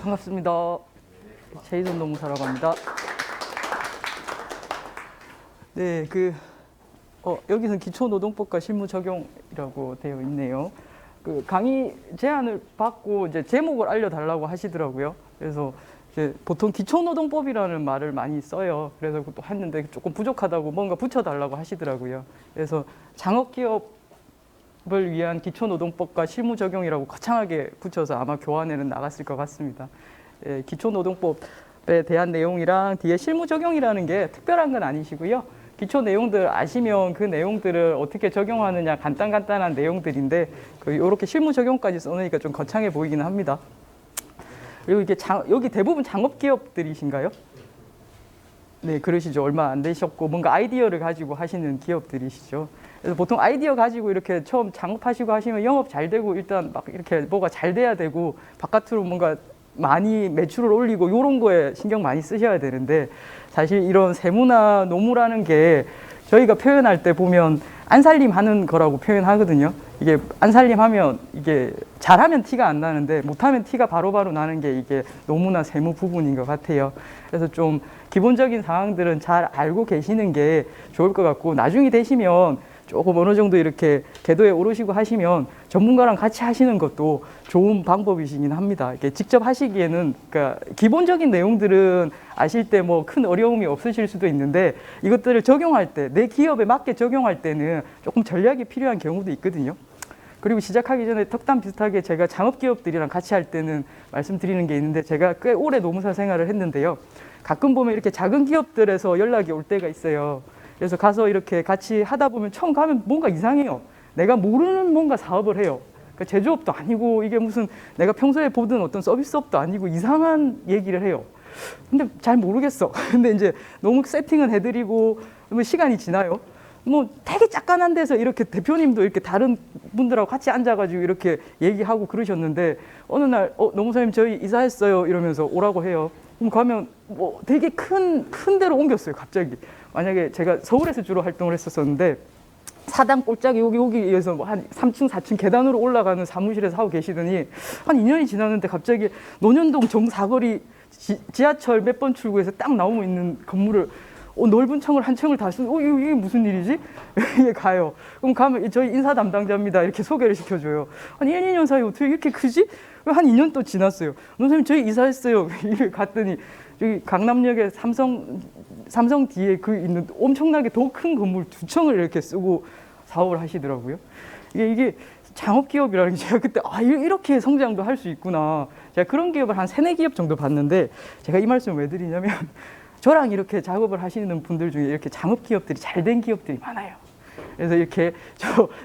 반갑습니다. 제이슨 노무사라고 합니다. 네, 여기서는 기초노동법과 실무 적용이라고 되어 있네요. 강의 제안을 받고 이제 제목을 알려달라고 하시더라고요. 그래서 이제 보통 기초노동법이라는 말을 많이 써요. 그래서 또 했는데 조금 부족하다고 뭔가 붙여달라고 하시더라고요. 그래서 창업기업을 위한 기초노동법과 실무 적용이라고 거창하게 붙여서 아마 교환에는 나갔을 것 같습니다. 예, 기초노동법에 대한 내용이랑 뒤에 실무 적용이라는 게 특별한 건 아니시고요. 기초 내용들 아시면 그 내용들을 어떻게 적용하느냐 간단한 내용들인데 이렇게 실무 적용까지 써놓으니까 좀 거창해 보이기는 합니다. 그리고 이게 여기 대부분 창업기업들이신가요? 네, 그러시죠. 얼마 안 되셨고 뭔가 아이디어를 가지고 하시는 기업들이시죠. 그래서 보통 아이디어 가지고 이렇게 처음 창업하시고 하시면 영업 잘 되고 일단 막 이렇게 뭐가 잘 돼야 되고 바깥으로 뭔가 많이 매출을 올리고 이런 거에 신경 많이 쓰셔야 되는데 사실 이런 세무나 노무라는 게 저희가 표현할 때 보면 안살림 하는 거라고 표현하거든요. 이게 안살림 하면 이게 잘하면 티가 안 나는데 못하면 티가 바로바로 나는 게 이게 노무나 세무 부분인 것 같아요. 그래서 좀 기본적인 상황들은 잘 알고 계시는 게 좋을 것 같고 나중에 되시면 조금 어느 정도 이렇게 궤도에 오르시고 하시면 전문가랑 같이 하시는 것도 좋은 방법이시긴 합니다. 이렇게 직접 하시기에는 그러니까 기본적인 내용들은 아실 때 뭐 큰 어려움이 없으실 수도 있는데 이것들을 적용할 때 내 기업에 맞게 적용할 때는 조금 전략이 필요한 경우도 있거든요. 그리고 시작하기 전에 덕담 비슷하게 제가 창업기업들이랑 같이 할 때는 말씀드리는 게 있는데 제가 꽤 오래 노무사 생활을 했는데요. 가끔 보면 이렇게 작은 기업들에서 연락이 올 때가 있어요. 그래서 가서 이렇게 같이 하다 보면 처음 가면 뭔가 이상해요. 내가 모르는 뭔가 사업을 해요. 그러니까 제조업도 아니고 이게 무슨 내가 평소에 보던 어떤 서비스업도 아니고 이상한 얘기를 해요. 근데 잘 모르겠어. 근데 이제 너무 세팅은 해드리고 시간이 지나요. 뭐 되게 짝깐한 데서 이렇게 대표님도 이렇게 다른 분들하고 같이 앉아가지고 이렇게 얘기하고 그러셨는데 어느 날 노무사님 저희 이사했어요 이러면서 오라고 해요. 그럼 가면 뭐 되게 큰 데로 옮겼어요 갑자기. 만약에 제가 서울에서 주로 활동을 했었는데 사당 꼴짝이 여기에서 뭐 한 3층 4층 계단으로 올라가는 사무실에서 하고 계시더니 한 2년이 지났는데 갑자기 논현동 정사거리 지하철 몇 번 출구에서 딱 나오고 있는 건물을 넓은 층을 한 층을 다 쓰고 이게 무슨 일이지? 이게 가요. 그럼 가면 저희 인사 담당자입니다. 이렇게 소개를 시켜줘요. 한 1, 2년 사이에 어떻게 이렇게 크지? 한 2년 또 지났어요. 선생님 저희 이사했어요. 이렇게 갔더니 여기 강남역에 삼성 뒤에 있는 엄청나게 더 큰 건물 2층을 이렇게 쓰고 사업을 하시더라고요. 이게 창업기업이라는 게 제가 그때 이렇게 성장도 할 수 있구나. 제가 그런 기업을 한 3, 4기업 정도 봤는데 제가 이 말씀을 왜 드리냐면 저랑 이렇게 작업을 하시는 분들 중에 이렇게 창업기업들이 잘 된 기업들이 많아요. 그래서 이렇게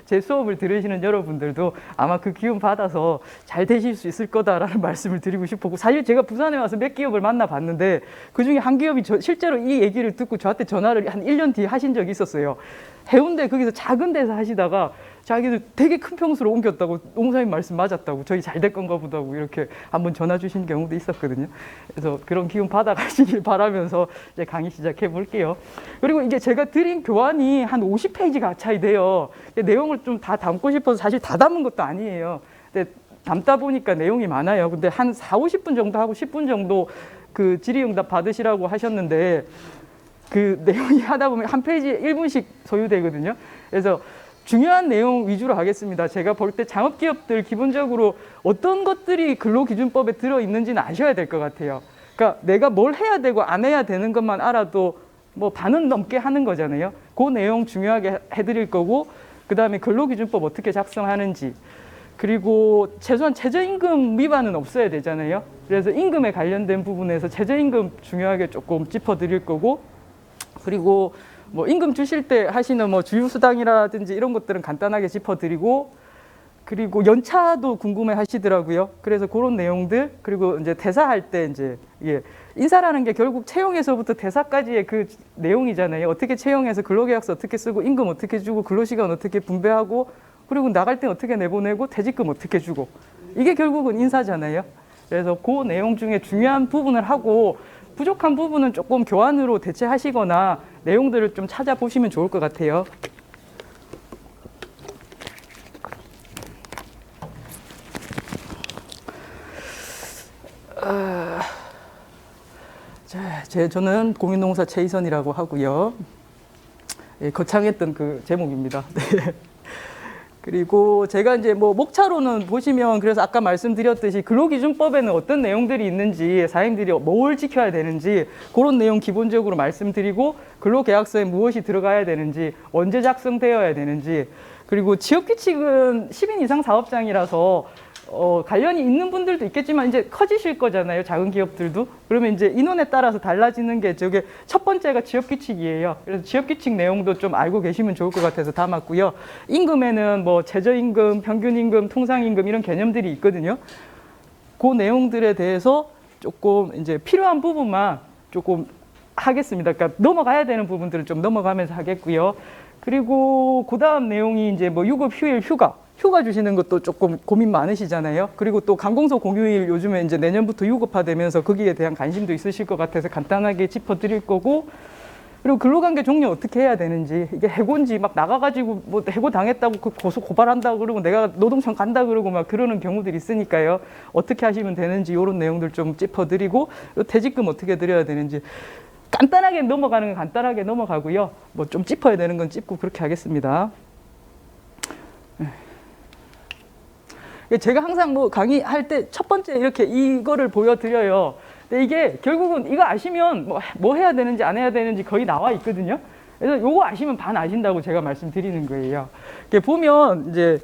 제 수업을 들으시는 여러분들도 아마 그 기운 받아서 잘 되실 수 있을 거다라는 말씀을 드리고 싶었고 사실 제가 부산에 와서 몇 기업을 만나봤는데 그중에 한 기업이 실제로 이 얘기를 듣고 저한테 전화를 한 1년 뒤에 하신 적이 있었어요. 해운대 거기서 작은 데서 하시다가 자기들 되게 큰 평수로 옮겼다고 노무사님 말씀 맞았다고 저희 잘 될 건가 보다고 이렇게 한번 전화 주신 경우도 있었거든요. 그래서 그런 기운 받아가시길 바라면서 이제 강의 시작해 볼게요. 그리고 이게 제가 드린 교환이 한 50페이지가 차이 돼요. 내용을 좀 다 담고 싶어서 사실 다 담은 것도 아니에요. 근데 담다 보니까 내용이 많아요. 근데 한 4, 50분 정도 하고 10분 정도 그 질의응답 받으시라고 하셨는데 그 내용이 하다 보면 한 페이지에 1분씩 소요되거든요. 그래서 중요한 내용 위주로 하겠습니다. 제가 볼 때 창업기업들 기본적으로 어떤 것들이 근로기준법에 들어있는지는 아셔야 될 것 같아요. 그러니까 내가 뭘 해야 되고 안 해야 되는 것만 알아도 뭐 반은 넘게 하는 거잖아요. 그 내용 중요하게 해드릴 거고 그 다음에 근로기준법 어떻게 작성하는지 그리고 최소한 최저임금 위반은 없어야 되잖아요. 그래서 임금에 관련된 부분에서 최저임금 중요하게 조금 짚어드릴 거고 그리고 뭐 임금 주실 때 하시는 뭐 주휴수당이라든지 이런 것들은 간단하게 짚어드리고 그리고 연차도 궁금해 하시더라고요. 그래서 그런 내용들 그리고 이제 퇴사할 때 이제 인사라는 게 결국 채용에서부터 퇴사까지의 그 내용이잖아요. 어떻게 채용해서 근로계약서 어떻게 쓰고 임금 어떻게 주고 근로시간 어떻게 분배하고 그리고 나갈 때 어떻게 내보내고 퇴직금 어떻게 주고 이게 결국은 인사잖아요. 그래서 그 내용 중에 중요한 부분을 하고 부족한 부분은 조금 교환으로 대체하시거나 내용들을 좀 찾아보시면 좋을 것 같아요. 저는 공인노무사 최희선이라고 하고요. 예, 거창했던 그 제목입니다. 네. 그리고 제가 이제 뭐 목차로는 보시면 그래서 아까 말씀드렸듯이 근로기준법에는 어떤 내용들이 있는지 사장님들이 뭘 지켜야 되는지 그런 내용 기본적으로 말씀드리고 근로계약서에 무엇이 들어가야 되는지 언제 작성되어야 되는지 그리고 지역규칙은 10인 이상 사업장이라서 관련이 있는 분들도 있겠지만 이제 커지실 거잖아요. 작은 기업들도. 그러면 이제 인원에 따라서 달라지는 게 저게 첫 번째가 지역규칙이에요. 그래서 지역규칙 내용도 좀 알고 계시면 좋을 것 같아서 담았고요. 임금에는 뭐 최저임금, 평균임금, 통상임금 이런 개념들이 있거든요. 그 내용들에 대해서 조금 이제 필요한 부분만 조금 하겠습니다. 그러니까 넘어가야 되는 부분들을 좀 넘어가면서 하겠고요. 그리고 그 다음 내용이 이제 뭐 유급, 휴일, 휴가 주시는 것도 조금 고민 많으시잖아요. 그리고 또 간공서 공휴일 요즘에 이제 내년부터 유급화되면서 거기에 대한 관심도 있으실 것 같아서 간단하게 짚어드릴 거고, 그리고 근로관계 종료 어떻게 해야 되는지, 이게 해고인지 막 나가가지고 뭐 해고 당했다고 그 고발한다고 그러고 내가 노동청 간다 그러고 막 그러는 경우들이 있으니까요. 어떻게 하시면 되는지 이런 내용들 좀 짚어드리고, 퇴직금 어떻게 드려야 되는지 간단하게 넘어가는 건 간단하게 넘어가고요. 뭐 좀 짚어야 되는 건 짚고 그렇게 하겠습니다. 제가 항상 뭐 강의할 때 첫 번째 이렇게 이거를 보여드려요. 근데 이게 결국은 이거 아시면 뭐 해야 되는지 안 해야 되는지 거의 나와 있거든요. 그래서 요거 아시면 반 아신다고 제가 말씀드리는 거예요. 이렇게 보면 이제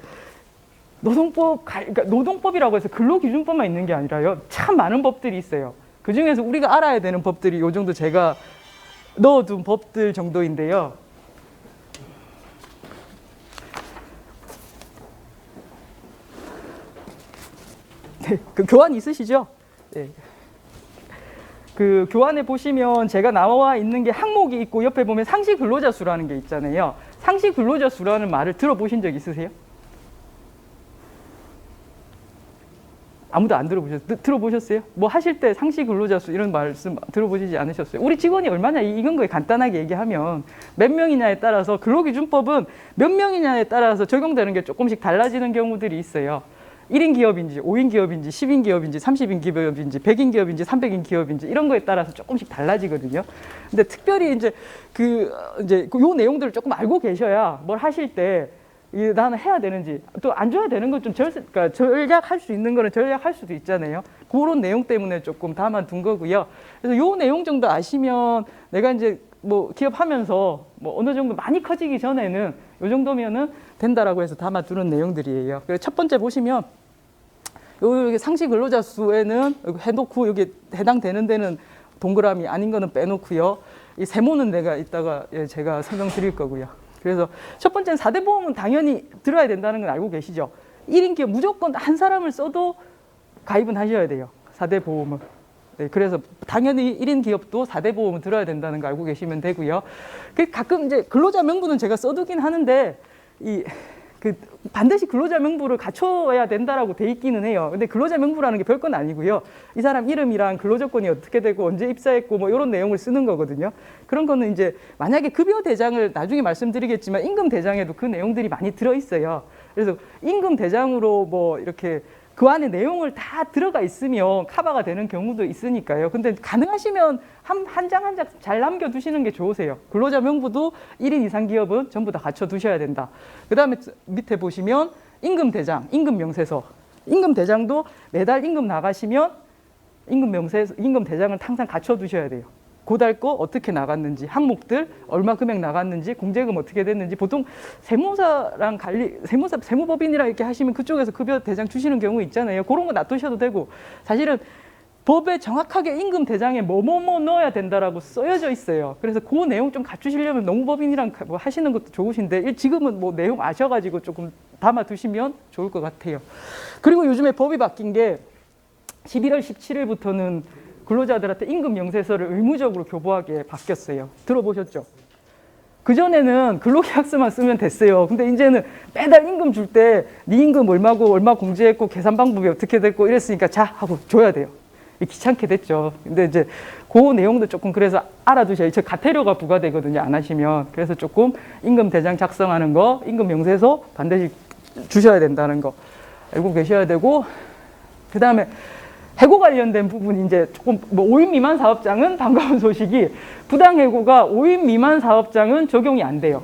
그러니까 노동법이라고 해서 근로기준법만 있는 게 아니라요. 참 많은 법들이 있어요. 그 중에서 우리가 알아야 되는 법들이 요 정도 제가 넣어둔 법들 정도인데요. 네, 그 교환 있으시죠? 네. 그 교환에 보시면 제가 나와 있는 게 항목이 있고 옆에 보면 상시 근로자 수라는 게 있잖아요. 상시 근로자 수라는 말을 들어보신 적 있으세요? 아무도 안 들어보셨어요? 뭐 하실 때 상시 근로자 수 이런 말씀 들어보시지 않으셨어요? 우리 직원이 얼마냐 이건 거에 간단하게 얘기하면 몇 명이냐에 따라서 근로기준법은 몇 명이냐에 따라서 적용되는 게 조금씩 달라지는 경우들이 있어요. 1인 기업인지 5인 기업인지 10인 기업인지 30인 기업인지 100인 기업인지 300인 기업인지 이런 거에 따라서 조금씩 달라지거든요. 근데 특별히 이제 요 내용들을 조금 알고 계셔야 뭘 하실 때 나는 해야 되는지 또 안 줘야 되는 건 좀 그러니까 전략할 수 있는 거는 전략할 수도 있잖아요. 그런 내용 때문에 조금 담아둔 거고요. 그래서 요 내용 정도 아시면 내가 이제 뭐 기업하면서 뭐 어느 정도 많이 커지기 전에는 요 정도면은 된다라고 해서 담아두는 내용들이에요. 그래서 첫 번째 보시면 여기 상시 근로자 수에는 해놓고 여기 해당되는 데는 동그라미 아닌 거는 빼놓고요. 이 세모는 내가 이따가 제가 설명드릴 거고요. 그래서 첫 번째는 4대 보험은 당연히 들어야 된다는 건 알고 계시죠? 1인 기업 무조건 한 사람을 써도 가입은 하셔야 돼요. 4대 보험은. 네, 그래서 당연히 1인 기업도 4대 보험을 들어야 된다는 거 알고 계시면 되고요. 가끔 이제 근로자 명부는 제가 써두긴 하는데 반드시 근로자 명부를 갖춰야 된다라고 돼 있기는 해요. 근데 근로자 명부라는 게 별건 아니고요. 이 사람 이름이랑 근로조건이 어떻게 되고 언제 입사했고 뭐 이런 내용을 쓰는 거거든요. 그런 거는 이제 만약에 급여 대장을 나중에 말씀드리겠지만 임금 대장에도 그 내용들이 많이 들어 있어요. 그래서 임금 대장으로 뭐 이렇게 그 안에 내용을 다 들어가 있으면 커버가 되는 경우도 있으니까요. 근데 가능하시면 한 장 한 장 잘 남겨두시는 게 좋으세요. 근로자 명부도 1인 이상 기업은 전부 다 갖춰두셔야 된다. 그 다음에 밑에 보시면 임금 대장, 임금 명세서. 임금 대장도 매달 임금 나가시면 임금 대장을 항상 갖춰두셔야 돼요. 고달 거 어떻게 나갔는지, 항목들 얼마 금액 나갔는지, 공제금 어떻게 됐는지. 보통 세무사랑 세무법인이랑 이렇게 하시면 그쪽에서 급여 대장 주시는 경우 있잖아요. 그런 거 놔두셔도 되고, 사실은 법에 정확하게 임금 대장에 뭐뭐뭐 넣어야 된다라고 써여져 있어요. 그래서 그 내용 좀 갖추시려면 농법인이랑 뭐 하시는 것도 좋으신데 지금은 뭐 내용 아셔가지고 조금 담아두시면 좋을 것 같아요. 그리고 요즘에 법이 바뀐 게 11월 17일부터는 근로자들한테 임금 명세서를 의무적으로 교부하게 바뀌었어요. 들어보셨죠? 그전에는 근로계약서만 쓰면 됐어요. 근데 이제는 매달 임금 줄 때 네 임금 얼마고 얼마 공제했고 계산 방법이 어떻게 됐고 이랬으니까 자 하고 줘야 돼요. 귀찮게 됐죠. 근데 이제 그 내용도 조금 그래서 알아두셔야 돼요. 과태료가 부과되거든요. 안 하시면. 그래서 조금 임금 대장 작성하는 거, 임금 명세서 반드시 주셔야 된다는 거 알고 계셔야 되고, 그 다음에 해고 관련된 부분이 이제 조금 뭐 5인 미만 사업장은 반가운 소식이 부당해고가 5인 미만 사업장은 적용이 안 돼요.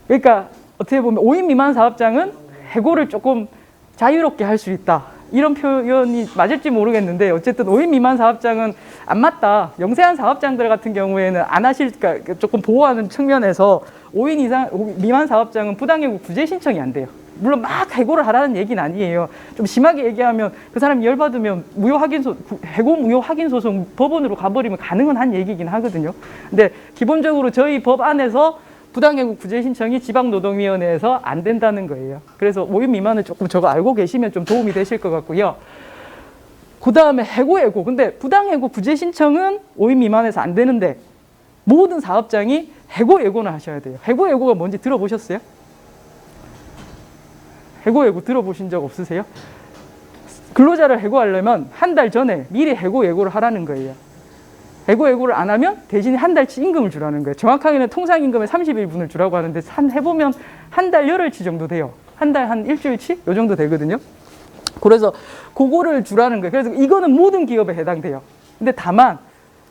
그러니까 어떻게 보면 5인 미만 사업장은 해고를 조금 자유롭게 할 수 있다. 이런 표현이 맞을지 모르겠는데 어쨌든 5인 미만 사업장은 안 맞다. 영세한 사업장들 같은 경우에는 안 하실, 그러니까 조금 보호하는 측면에서 5인 이상 미만 사업장은 부당해고 구제 신청이 안 돼요. 물론 막 해고를 하라는 얘기는 아니에요. 좀 심하게 얘기하면 그 사람이 열받으면 해고 무효 확인 소송 법원으로 가버리면 가능은 한 얘기긴 하거든요. 근데 기본적으로 저희 법 안에서 부당해고 구제 신청이 지방노동위원회에서 안 된다는 거예요. 그래서 5인 미만을 조금 저거 알고 계시면 좀 도움이 되실 것 같고요. 그 다음에 해고예고. 근데 부당해고 구제 신청은 5인 미만에서 안 되는데 모든 사업장이 해고예고는 하셔야 돼요. 해고예고가 뭔지 들어보셨어요? 해고예고 들어보신 적 없으세요? 근로자를 해고하려면 한 달 전에 미리 해고예고를 하라는 거예요. 해고예고를 안 하면 대신에 한 달치 임금을 주라는 거예요. 정확하게는 통상임금의 30일분을 주라고 하는데 해보면 한 달 열흘치 정도 돼요. 한 달 한 일주일치? 요 정도 되거든요. 그래서 그거를 주라는 거예요. 그래서 이거는 모든 기업에 해당돼요. 근데 다만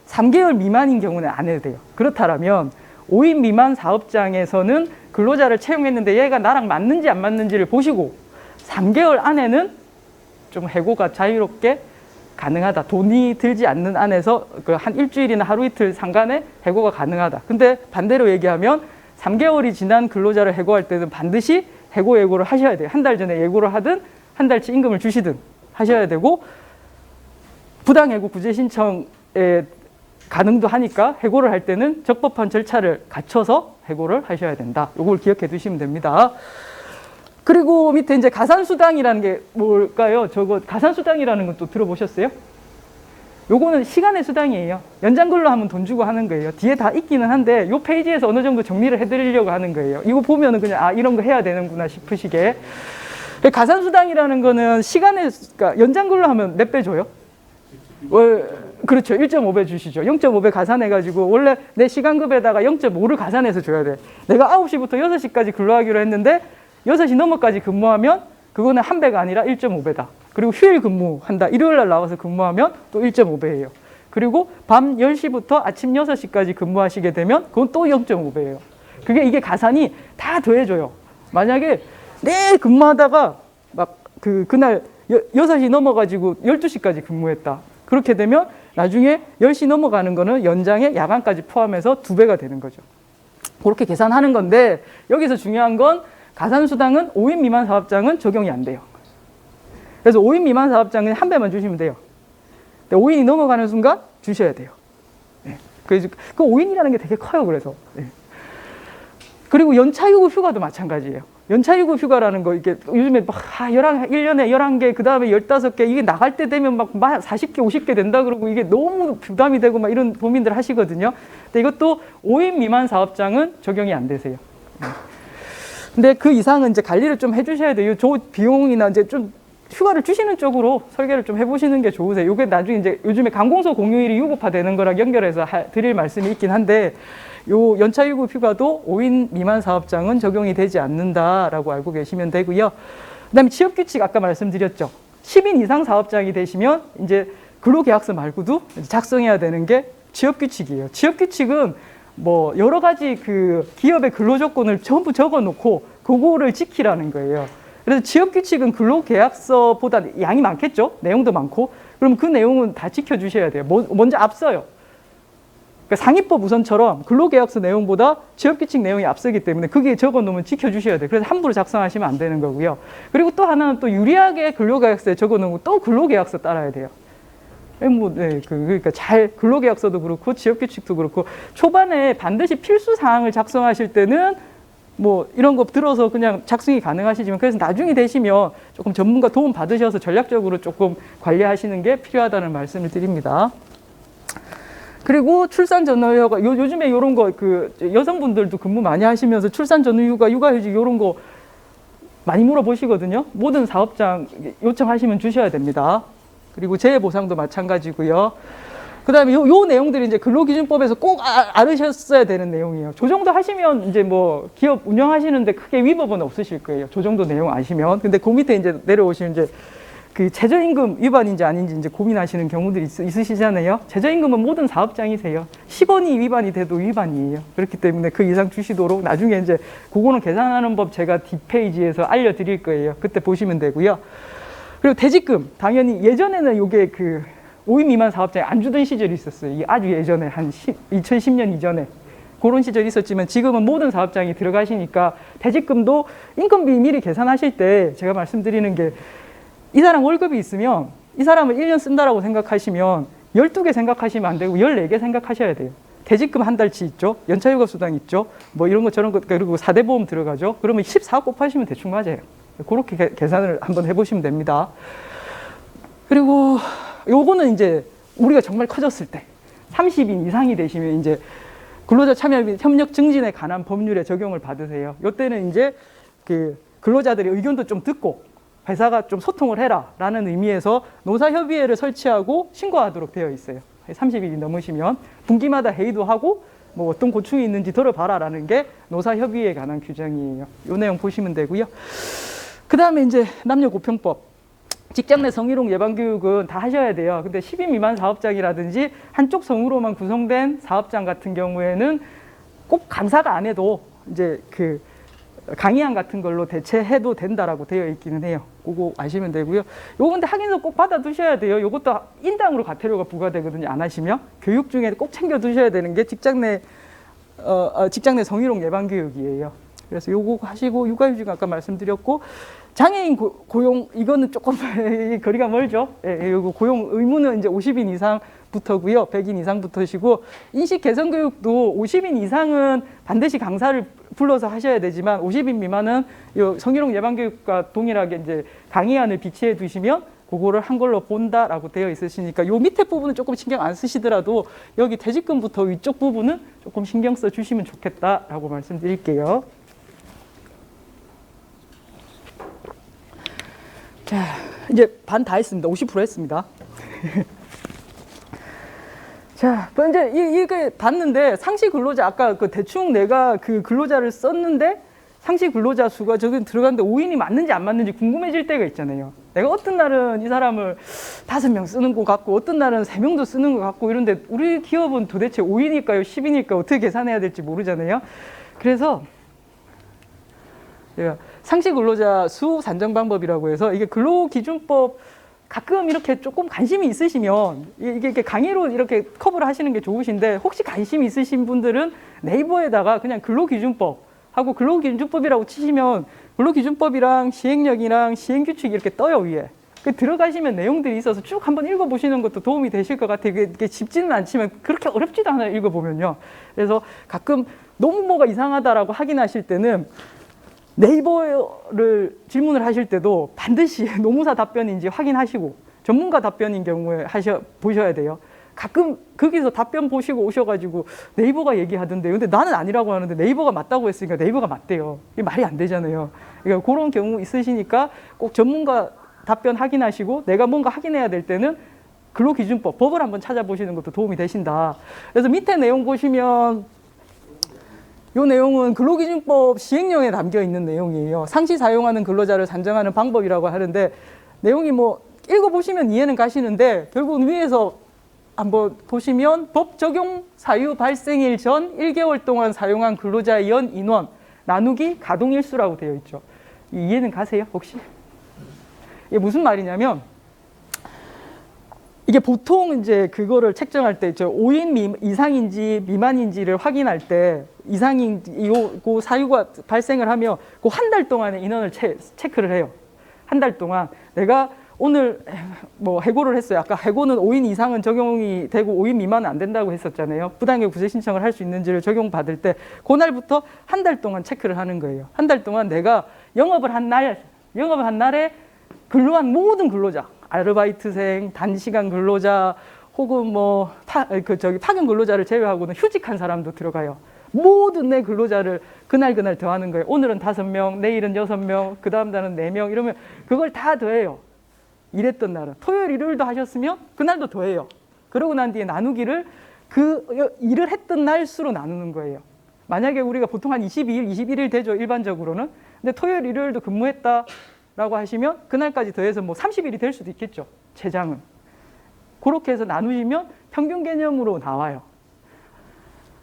3개월 미만인 경우는 안 해도 돼요. 그렇다면 5인 미만 사업장에서는 근로자를 채용했는데 얘가 나랑 맞는지 안 맞는지를 보시고 3개월 안에는 좀 해고가 자유롭게 가능하다. 돈이 들지 않는 안에서 한 일주일이나 하루 이틀 상간에 해고가 가능하다. 근데 반대로 얘기하면 3개월이 지난 근로자를 해고할 때는 반드시 해고 예고를 하셔야 돼요. 한 달 전에 예고를 하든 한 달치 임금을 주시든 하셔야 되고 부당해고 구제 신청에 가능도 하니까 해고를 할 때는 적법한 절차를 갖춰서 해고를 하셔야 된다. 이걸 기억해 두시면 됩니다. 그리고 밑에 이제 가산수당이라는 게 뭘까요? 저거 가산수당이라는 건 또 들어보셨어요? 요거는 시간의 수당이에요. 연장근로 하면 돈 주고 하는 거예요. 뒤에 다 있기는 한데 요 페이지에서 어느 정도 정리를 해드리려고 하는 거예요. 이거 보면은 그냥 아 이런 거 해야 되는구나 싶으시게. 가산수당이라는 거는 그러니까 연장근로 하면 몇 배 줘요? 그렇죠. 1.5배 주시죠. 0.5배 가산해가지고 원래 내 시간급에다가 0.5를 가산해서 줘야 돼. 내가 9시부터 6시까지 근로하기로 했는데 6시 넘어까지 근무하면 그거는 한 배가 아니라 1.5배다. 그리고 휴일 근무한다. 일요일 날 나와서 근무하면 또 1.5배예요. 그리고 밤 10시부터 아침 6시까지 근무하시게 되면 그건 또 0.5배예요. 이게 가산이 다 더해줘요. 만약에 내 근무하다가 막 그날 6시 넘어가지고 12시까지 근무했다. 그렇게 되면 나중에 10시 넘어가는 거는 연장에 야간까지 포함해서 2배가 되는 거죠. 그렇게 계산하는 건데 여기서 중요한 건 가산수당은 5인 미만 사업장은 적용이 안 돼요. 그래서 5인 미만 사업장은 한 배만 주시면 돼요. 5인이 넘어가는 순간 주셔야 돼요. 네. 그래서 그 5인이라는 게 되게 커요. 그래서. 네. 그리고 연차유급 휴가도 마찬가지예요. 연차유급 휴가라는 거, 이게 요즘에 막 1년에 11개, 그 다음에 15개, 이게 나갈 때 되면 막 40개, 50개 된다 그러고 이게 너무 부담이 되고 막 이런 고민들 하시거든요. 근데 이것도 5인 미만 사업장은 적용이 안 되세요. 근데 그 이상은 이제 관리를 좀 해주셔야 돼요. 저 비용이나 이제 좀 휴가를 주시는 쪽으로 설계를 좀 해보시는 게 좋으세요. 이게 나중에 이제 요즘에 강공소 공휴일이 유급화되는 거랑 연결해서 드릴 말씀이 있긴 한데 요 연차유급 휴가도 5인 미만 사업장은 적용이 되지 않는다라고 알고 계시면 되고요. 그다음에 취업규칙 아까 말씀드렸죠. 10인 이상 사업장이 되시면 이제 근로계약서 말고도 작성해야 되는 게 취업규칙이에요. 취업규칙은 뭐 여러 가지 그 기업의 근로조건을 전부 적어놓고 그거를 지키라는 거예요. 그래서 취업규칙은 근로계약서보다 양이 많겠죠? 내용도 많고. 그럼 그 내용은 다 지켜주셔야 돼요. 먼저 앞서요. 그러니까 상위법 우선처럼 근로계약서 내용보다 취업규칙 내용이 앞서기 때문에 그게 적어놓으면 지켜주셔야 돼요. 그래서 함부로 작성하시면 안 되는 거고요. 그리고 또 하나는 또 유리하게 근로계약서에 적어놓고 또 근로계약서 따라야 돼요. 그러니까 근로계약서도 그렇고 취업규칙도 그렇고 초반에 반드시 필수 사항을 작성하실 때는 뭐 이런 거 들어서 그냥 작성이 가능하시지만 그래서 나중에 되시면 조금 전문가 도움 받으셔서 전략적으로 조금 관리하시는 게 필요하다는 말씀을 드립니다. 그리고 출산 전후휴가 요즘에 이런 거 여성분들도 근무 많이 하시면서 출산 전후휴가 육아휴직 이런 거 많이 물어보시거든요. 모든 사업장 요청하시면 주셔야 됩니다. 그리고 재해보상도 마찬가지고요. 그 다음에 요 내용들이 이제 근로기준법에서 꼭 알으셨어야 되는 내용이에요. 저 정도 하시면 이제 뭐 기업 운영하시는데 크게 위법은 없으실 거예요. 저 정도 내용 아시면. 근데 그 밑에 이제 내려오시면 이제 그 최저임금 위반인지 아닌지 이제 고민하시는 경우들이 있으시잖아요. 최저임금은 모든 사업장이세요. 10원이 위반이 돼도 위반이에요. 그렇기 때문에 그 이상 주시도록 나중에 이제 그거는 계산하는 법 제가 뒷페이지에서 알려드릴 거예요. 그때 보시면 되고요. 그리고 퇴직금 당연히 예전에는 이게 그 5인 미만 사업장에 안 주던 시절이 있었어요. 이게 아주 예전에 한 2010년 이전에 그런 시절이 있었지만 지금은 모든 사업장이 들어가시니까 퇴직금도 인건비 미리 계산하실 때 제가 말씀드리는 게 이 사람 월급이 있으면 이 사람을 1년 쓴다라고 생각하시면 12개 생각하시면 안 되고 14개 생각하셔야 돼요. 퇴직금 한 달치 있죠. 연차휴가수당 있죠. 뭐 이런 것 저런 것 그리고 4대 보험 들어가죠. 그러면 14 곱하시면 대충 맞아요. 그렇게 계산을 한번 해보시면 됩니다. 그리고 요거는 이제 우리가 정말 커졌을 때 30인 이상이 되시면 이제 근로자 참여 및 협력 증진에 관한 법률에 적용을 받으세요. 이때는 이제 그 근로자들의 의견도 좀 듣고 회사가 좀 소통을 해라 라는 의미에서 노사협의회를 설치하고 신고하도록 되어 있어요. 30일이 넘으시면 분기마다 회의도 하고 뭐 어떤 고충이 있는지 들어봐라 라는 게 노사협의회에 관한 규정이에요. 이 내용 보시면 되고요. 그 다음에 이제 남녀고평법. 직장 내 성희롱 예방교육은 다 하셔야 돼요. 근데 10인 미만 사업장이라든지 한쪽 성으로만 구성된 사업장 같은 경우에는 꼭 감사가 안 해도 이제 그 강의안 같은 걸로 대체해도 된다라고 되어 있기는 해요. 그거 아시면 되고요. 요거 근데 확인서 꼭 받아 두셔야 돼요. 요것도 인당으로 과태료가 부과되거든요. 안 하시면. 교육 중에 꼭 챙겨 두셔야 되는 게 직장 내 성희롱 예방 교육이에요. 그래서 요거 하시고 육아휴직 아까 말씀드렸고 장애인 고용 이거는 조금 거리가 멀죠. 예, 요거 고용 의무는 이제 50인 이상부터고요. 100인 이상부터시고 인식 개선 교육도 50인 이상은 반드시 강사를 불러서 하셔야 되지만 50인 미만은 요 성희롱 예방 교육과 동일하게 이제 강의안을 비치해 두시면 그거를 한 걸로 본다라고 되어 있으시니까 요 밑에 부분은 조금 신경 안 쓰시더라도 여기 퇴직금부터 위쪽 부분은 조금 신경 써 주시면 좋겠다라고 말씀드릴게요. 자, 이제 반 다 했습니다. 50% 했습니다. 자, 이제 이게 봤는데 상시 근로자 아까 그 대충 내가 그 근로자를 썼는데 상시 근로자 수가 저기 들어갔는데 5인이 맞는지 안 맞는지 궁금해질 때가 있잖아요. 내가 어떤 날은 이 사람을 5명 쓰는 것 같고 어떤 날은 3명도 쓰는 것 같고 이런데 우리 기업은 도대체 5인일까요? 10인일까요? 어떻게 계산해야 될지 모르잖아요. 그래서 상시 근로자 수 산정 방법이라고 해서 이게 근로기준법 가끔 이렇게 조금 관심이 있으시면 이게 강의로 이렇게 커버를 하시는 게 좋으신데 혹시 관심이 있으신 분들은 네이버에다가 그냥 근로기준법 하고 근로기준법이라고 치시면 근로기준법이랑 시행령이랑 시행규칙이 이렇게 떠요 위에. 들어가시면 내용들이 있어서 쭉 한번 읽어보시는 것도 도움이 되실 것 같아요. 이게 쉽지는 않지만 그렇게 어렵지도 않아요 읽어보면요. 그래서 가끔 너무 뭐가 이상하다라고 확인하실 때는 네이버를 질문을 하실 때도 반드시 노무사 답변인지 확인하시고 전문가 답변인 경우에 보셔야 돼요. 가끔 거기서 답변 보시고 오셔가지고 네이버가 얘기하던데 근데 나는 아니라고 하는데 네이버가 맞다고 했으니까 네이버가 맞대요. 이게 말이 안 되잖아요. 그러니까 그런 경우 있으시니까 꼭 전문가 답변 확인하시고 내가 뭔가 확인해야 될 때는 근로기준법, 법을 한번 찾아보시는 것도 도움이 되신다. 그래서 밑에 내용 보시면 이 내용은 근로기준법 시행령에 담겨 있는 내용이에요. 상시 사용하는 근로자를 산정하는 방법이라고 하는데 내용이 뭐 읽어보시면 이해는 가시는데 결국은 위에서 한번 보시면 법 적용 사유 발생일 전 1개월 동안 사용한 근로자의 연 인원 나누기 가동일수라고 되어 있죠. 이해는 가세요 혹시? 이게 무슨 말이냐면 이게 보통 이제 그거를 책정할 때 5인 이상인지 미만인지를 확인할 때 그 사유가 발생을 하면 그 한 달 동안의 인원을 체크를 해요. 한 달 동안 내가 오늘 뭐 해고를 했어요. 아까 해고는 5인 이상은 적용이 되고 5인 미만은 안 된다고 했었잖아요. 부당해 구제 신청을 할 수 있는지를 적용받을 때 그날부터 한 달 동안 체크를 하는 거예요. 한 달 동안 내가 영업을 한 날에 근로한 모든 근로자, 아르바이트생, 단시간 근로자 혹은 뭐 파견 근로자를 제외하고는 휴직한 사람도 들어가요. 모든 내 근로자를 그날 더하는 거예요. 오늘은 5명, 내일은 6명, 그 다음 날은 4명 이러면 그걸 다 더해요. 일했던 날은. 토요일, 일요일도 하셨으면 그날도 더해요. 그러고 난 뒤에 나누기를 그 일을 했던 날 수로 나누는 거예요. 만약에 우리가 보통 한 22일, 21일 되죠. 일반적으로는. 근데 토요일, 일요일도 근무했다. 라고 하시면 그날까지 더해서 뭐 30일이 될 수도 있겠죠. 최장은. 그렇게 해서 나누시면 평균 개념으로 나와요.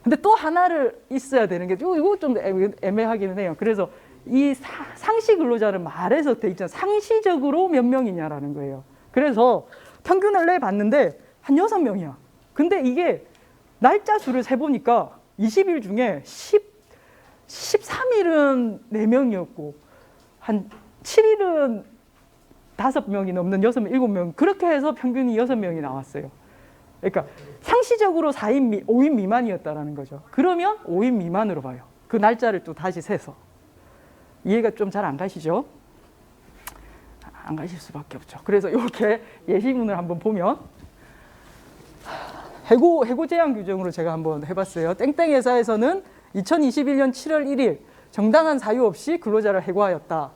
근데 또 하나를 있어야 되는 게 이거 좀 애매하기는 해요. 그래서 이 상시 근로자는 말에서 돼 있잖아요. 상시적으로 몇 명이냐라는 거예요. 그래서 평균을 내봤는데 한 6명이야. 근데 이게 날짜 수를 세보니까 20일 중에 13일은 4명이었고 한 7일은 5명이 넘는 6명, 7명 그렇게 해서 평균이 6명이 나왔어요. 그러니까 상시적으로 4인, 5인 미만이었다는 거죠. 그러면 5인 미만으로 봐요. 그 날짜를 또 다시 세서. 이해가 좀 잘 안 가시죠? 안 가실 수밖에 없죠. 그래서 이렇게 예시문을 한번 보면 해고 제한 규정으로 제가 한번 해봤어요. 땡땡 회사에서는 2021년 7월 1일 정당한 사유 없이 근로자를 해고하였다.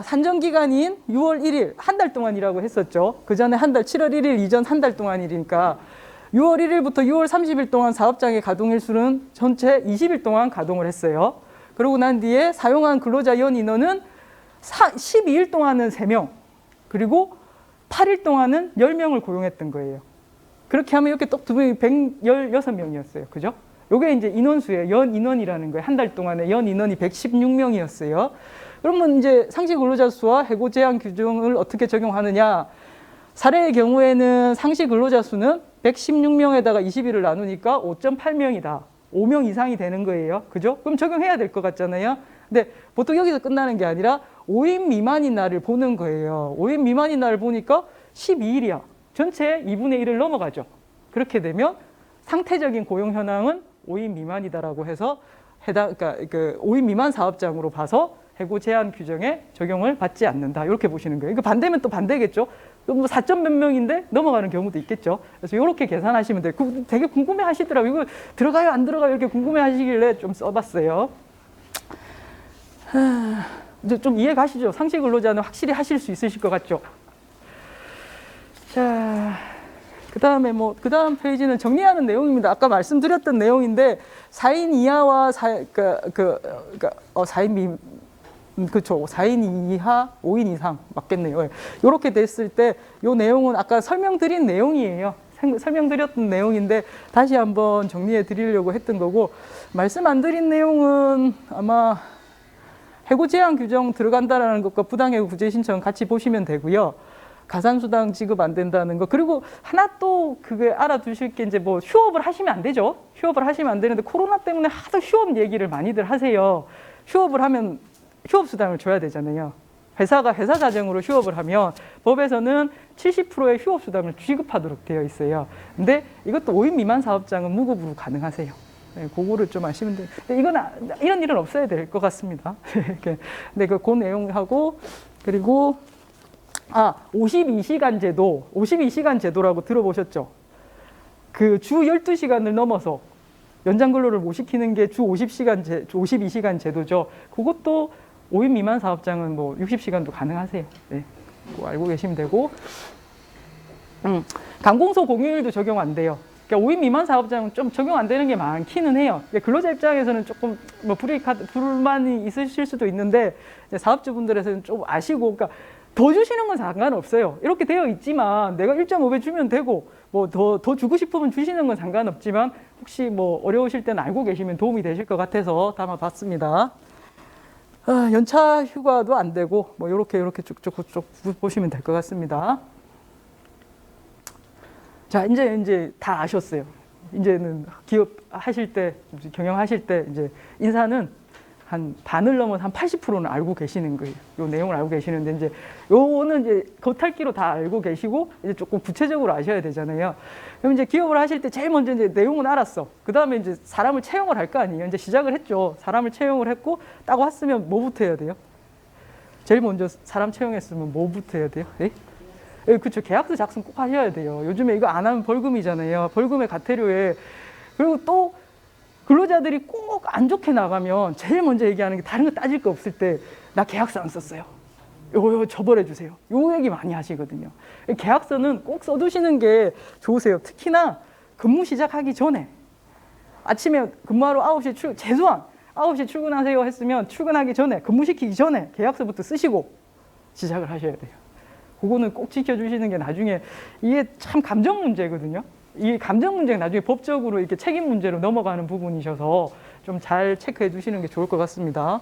산정기간인 6월 1일 한 달 동안이라고 했었죠. 그 전에 한 달 7월 1일 이전 한 달 동안이니까 6월 1일부터 6월 30일 동안 사업장의 가동일수는 전체 20일 동안 가동을 했어요. 그러고 난 뒤에 사용한 근로자 연 인원은 12일 동안은 3명 그리고 8일 동안은 10명을 고용했던 거예요. 그렇게 하면 이렇게 똑 두 명이 116명이었어요. 그죠? 요게 이제 인원수예요. 연 인원이라는 거예요. 한 달 동안에 연 인원이 116명이었어요. 그러면 이제 상시 근로자 수와 해고 제한 규정을 어떻게 적용하느냐? 사례의 경우에는 상시 근로자 수는 116명에다가 20일을 나누니까 5.8명이다. 5명 이상이 되는 거예요. 그죠? 그럼 적용해야 될 것 같잖아요. 근데 보통 여기서 끝나는 게 아니라 5인 미만인 날을 보는 거예요. 5인 미만인 날을 보니까 12일이야. 전체 2분의 1을 넘어가죠. 그렇게 되면 상태적인 고용 현황은 5인 미만이다라고 해서 그러니까 그 5인 미만 사업장으로 봐서 해고 제한 규정에 적용을 받지 않는다. 이렇게 보시는 거예요. 이거 반대면 또 반대겠죠. 뭐 4점 몇 명인데 넘어가는 경우도 있겠죠. 그래서 이렇게 계산하시면 돼요. 되게 궁금해 하시더라고요. 이거 들어가요, 안 들어가요? 이렇게 궁금해 하시길래 좀 써봤어요. 이제 좀 이해 가시죠? 상시 근로자는 확실히 하실 수 있으실 것 같죠? 자, 그 다음 페이지는 정리하는 내용입니다. 아까 말씀드렸던 내용인데, 4인 이하와 4인 그렇죠. 4인 이하, 5인 이상 맞겠네요. 이렇게 됐을 때 이 내용은 아까 설명드린 내용이에요. 설명드렸던 내용인데 다시 한번 정리해 드리려고 했던 거고, 말씀 안 드린 내용은 아마 해고 제한 규정 들어간다라는 것과 부당해고 구제 신청 같이 보시면 되고요. 가산수당 지급 안 된다는 거. 그리고 하나 또 그게 알아두실 게 이제 뭐 휴업을 하시면 안 되죠. 휴업을 하시면 안 되는데 코로나 때문에 하도 휴업 얘기를 많이들 하세요. 휴업을 하면 휴업수당을 줘야 되잖아요. 회사가 회사 자정으로 휴업을 하면 법에서는 70%의 휴업수당을 지급하도록 되어 있어요. 근데 이것도 5인 미만 사업장은 무급으로 가능하세요. 네, 그거를 좀 아시면 돼요. 이런 일은 없어야 될 것 같습니다. 근데 그 내용하고, 그리고 52시간 제도, 52시간 제도라고 들어보셨죠? 그 주 12시간을 넘어서 연장 근로를 못 시키는 게 주 52시간 제도죠. 그것도 5인 미만 사업장은 뭐 60시간도 가능하세요. 네, 그거 알고 계시면 되고, 감공소 공휴일도 적용 안 돼요. 그러니까 5인 미만 사업장은 좀 적용 안 되는 게 많기는 해요. 근로자 입장에서는 조금 뭐 불만이 있으실 수도 있는데, 사업주분들에서는 좀 아시고, 그러니까 더 주시는 건 상관없어요. 이렇게 되어 있지만 내가 1.5배 주면 되고, 뭐 더 주고 싶으면 주시는 건 상관없지만, 혹시 뭐 어려우실 때는 알고 계시면 도움이 되실 것 같아서 담아봤습니다. 연차 휴가도 안 되고, 뭐 이렇게 쭉쭉 보시면 될 것 같습니다. 자, 이제 다 아셨어요. 이제는 기업 하실 때, 경영하실 때 이제 인사는 한 반을 넘어서 한 80%는 알고 계시는 거예요. 요 내용을 알고 계시는데, 이제 요거는 이제 겉핥기로 다 알고 계시고, 이제 조금 구체적으로 아셔야 되잖아요. 그럼 이제 기업을 하실 때 제일 먼저 이제 내용은 알았어. 그 다음에 이제 사람을 채용을 할 거 아니에요. 이제 시작을 했죠. 사람을 채용을 했고, 딱 왔으면 뭐부터 해야 돼요? 제일 먼저 사람 채용했으면 뭐부터 해야 돼요? 예? 예, 그렇죠. 계약서 작성 꼭 하셔야 돼요. 요즘에 이거 안 하면 벌금이잖아요. 벌금의 가태료에. 그리고 또 근로자들이 꼭 안 좋게 나가면 제일 먼저 얘기하는 게, 다른 거 따질 거 없을 때, 나 계약서 안 썼어요. 요거 처벌해 주세요. 요 얘기 많이 하시거든요. 계약서는 꼭 써두시는 게 좋으세요. 특히나 근무 시작하기 전에. 아침에 근무하러 9시에 최소한 9시 출근하세요 했으면 출근하기 전에, 근무시키기 전에 계약서부터 쓰시고 시작을 하셔야 돼요. 그거는 꼭 지켜주시는 게 나중에 이게 참 감정 문제거든요. 이 감정 문제가 나중에 법적으로 이렇게 책임 문제로 넘어가는 부분이셔서 좀 잘 체크해 주시는 게 좋을 것 같습니다.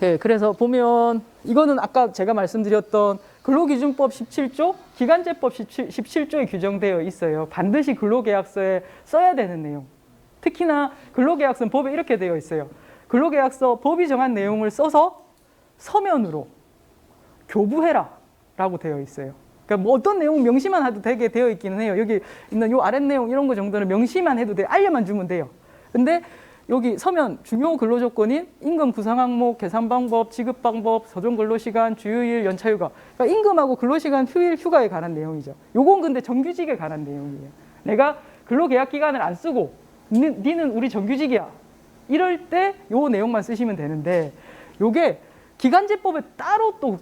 네, 그래서 보면 이거는 아까 제가 말씀드렸던 근로기준법 17조, 기간제법 17조에 규정되어 있어요. 반드시 근로계약서에 써야 되는 내용. 특히나 근로계약서는 법에 이렇게 되어 있어요. 근로계약서 법이 정한 내용을 써서 서면으로 교부해라 라고 되어 있어요. 그러니까 뭐 어떤 내용 명시만 해도 되게 되어 있기는 해요. 여기 있는 요 아랫 내용 이런 거 정도는 명시만 해도 돼요. 알려만 주면 돼요. 근데 여기 서면 중요 근로조건인 임금 구상 항목, 계산 방법, 지급 방법, 서종 근로시간, 주휴일, 연차휴가. 그러니까 임금하고 근로시간, 휴일, 휴가에 관한 내용이죠. 요건 근데 정규직에 관한 내용이에요. 내가 근로계약 기간을 안 쓰고 니는 우리 정규직이야. 이럴 때 요 내용만 쓰시면 되는데 요게 기간제법에 따로 또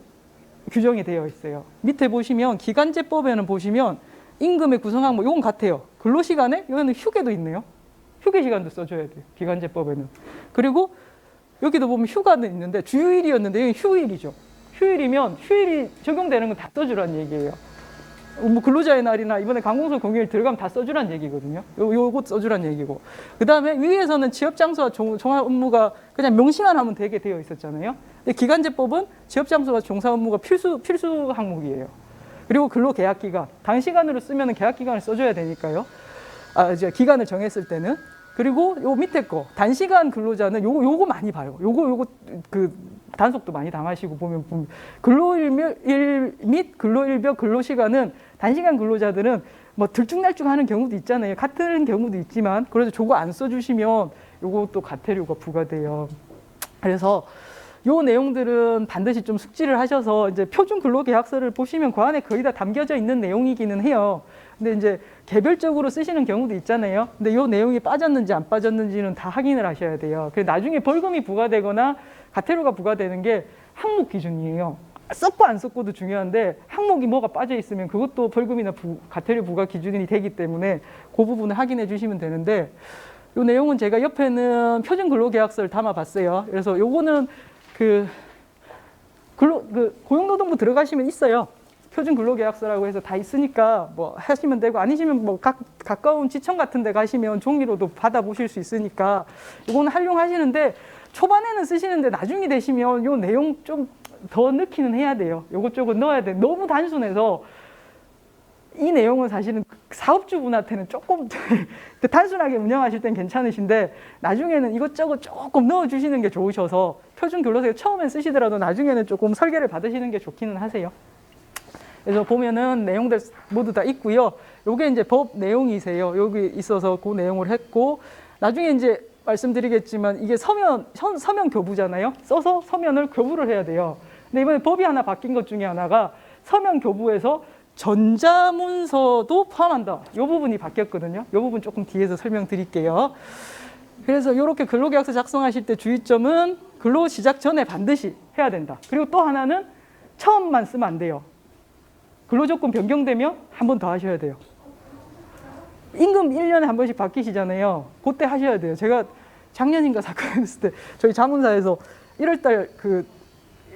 규정이 되어 있어요. 밑에 보시면 기간제법에는 보시면 임금의 구성 항목 요건 같아요. 근로시간에 여기는 휴게도 있네요. 휴게 시간도 써줘야 돼요. 기간제법에는. 그리고 여기도 보면 휴가는 있는데 주휴일이었는데 여기 휴일이죠. 휴일이면 휴일이 적용되는 건 다 써주라는 얘기예요. 뭐 근로자의 날이나 이번에 강공서 공휴일 들어가면 다 써주라는 얘기거든요. 요거 써주라는 얘기고. 그 다음에 위에서는 지업장소와 종사 업무가 그냥 명시만 하면 되게 되어 있었잖아요. 근데 기간제법은 지업장소와 종사 업무가 필수 항목이에요. 그리고 근로계약기간. 단시간으로 쓰면 계약기간을 써줘야 되니까요. 이제 기간을 정했을 때는. 그리고 요 밑에 거 단시간 근로자는 요거 많이 봐요. 요거 그 단속도 많이 당하시고 보면 근로일 및 근로일별 근로시간은 단시간 근로자들은 뭐 들쭉날쭉하는 경우도 있잖아요. 같은 경우도 있지만 그래서 저거 안 써주시면 요것도 과태료가 부과돼요. 그래서 요 내용들은 반드시 좀 숙지를 하셔서 이제 표준 근로계약서를 보시면 그 안에 거의 다 담겨져 있는 내용이기는 해요. 근데 이제 개별적으로 쓰시는 경우도 있잖아요. 근데 요 내용이 빠졌는지 안 빠졌는지는 다 확인을 하셔야 돼요. 그래서 나중에 벌금이 부과되거나 과태료가 부과되는 게 항목 기준이에요. 썼고 안 썼고도 중요한데 항목이 뭐가 빠져 있으면 그것도 벌금이나 과태료 부과 기준이 되기 때문에 그 부분을 확인해 주시면 되는데 요 내용은 제가 옆에는 표준 근로계약서를 담아봤어요. 그래서 요거는 고용노동부 들어가시면 있어요. 표준 근로계약서라고 해서 다 있으니까 뭐 하시면 되고 아니시면 뭐 가까운 지청 같은 데 가시면 종이로도 받아보실 수 있으니까 이거는 활용하시는데 초반에는 쓰시는데 나중에 되시면 요 내용 좀 더 넣기는 해야 돼요. 요것저것 넣어야 돼. 너무 단순해서 이 내용은 사실은 사업주분한테는 조금 단순하게 운영하실 땐 괜찮으신데 나중에는 이것저것 조금 넣어주시는 게 좋으셔서 표준 근로계약서 처음엔 쓰시더라도 나중에는 조금 설계를 받으시는 게 좋기는 하세요. 그래서 보면은 내용들 모두 다 있고요. 요게 이제 법 내용이세요. 여기 있어서 그 내용을 했고 나중에 이제 말씀드리겠지만 이게 서면 교부잖아요. 써서 서면을 교부를 해야 돼요. 근데 이번에 법이 하나 바뀐 것 중에 하나가 서면 교부에서 전자문서도 포함한다. 이 부분이 바뀌었거든요. 이 부분 조금 뒤에서 설명드릴게요. 그래서 이렇게 근로계약서 작성하실 때 주의점은 근로 시작 전에 반드시 해야 된다. 그리고 또 하나는 처음만 쓰면 안 돼요. 근로조건 변경되면 한 번 더 하셔야 돼요. 임금 1년에 한 번씩 바뀌시잖아요. 그때 하셔야 돼요. 제가 작년인가 사건 했을 때 저희 자문사에서 1월달 그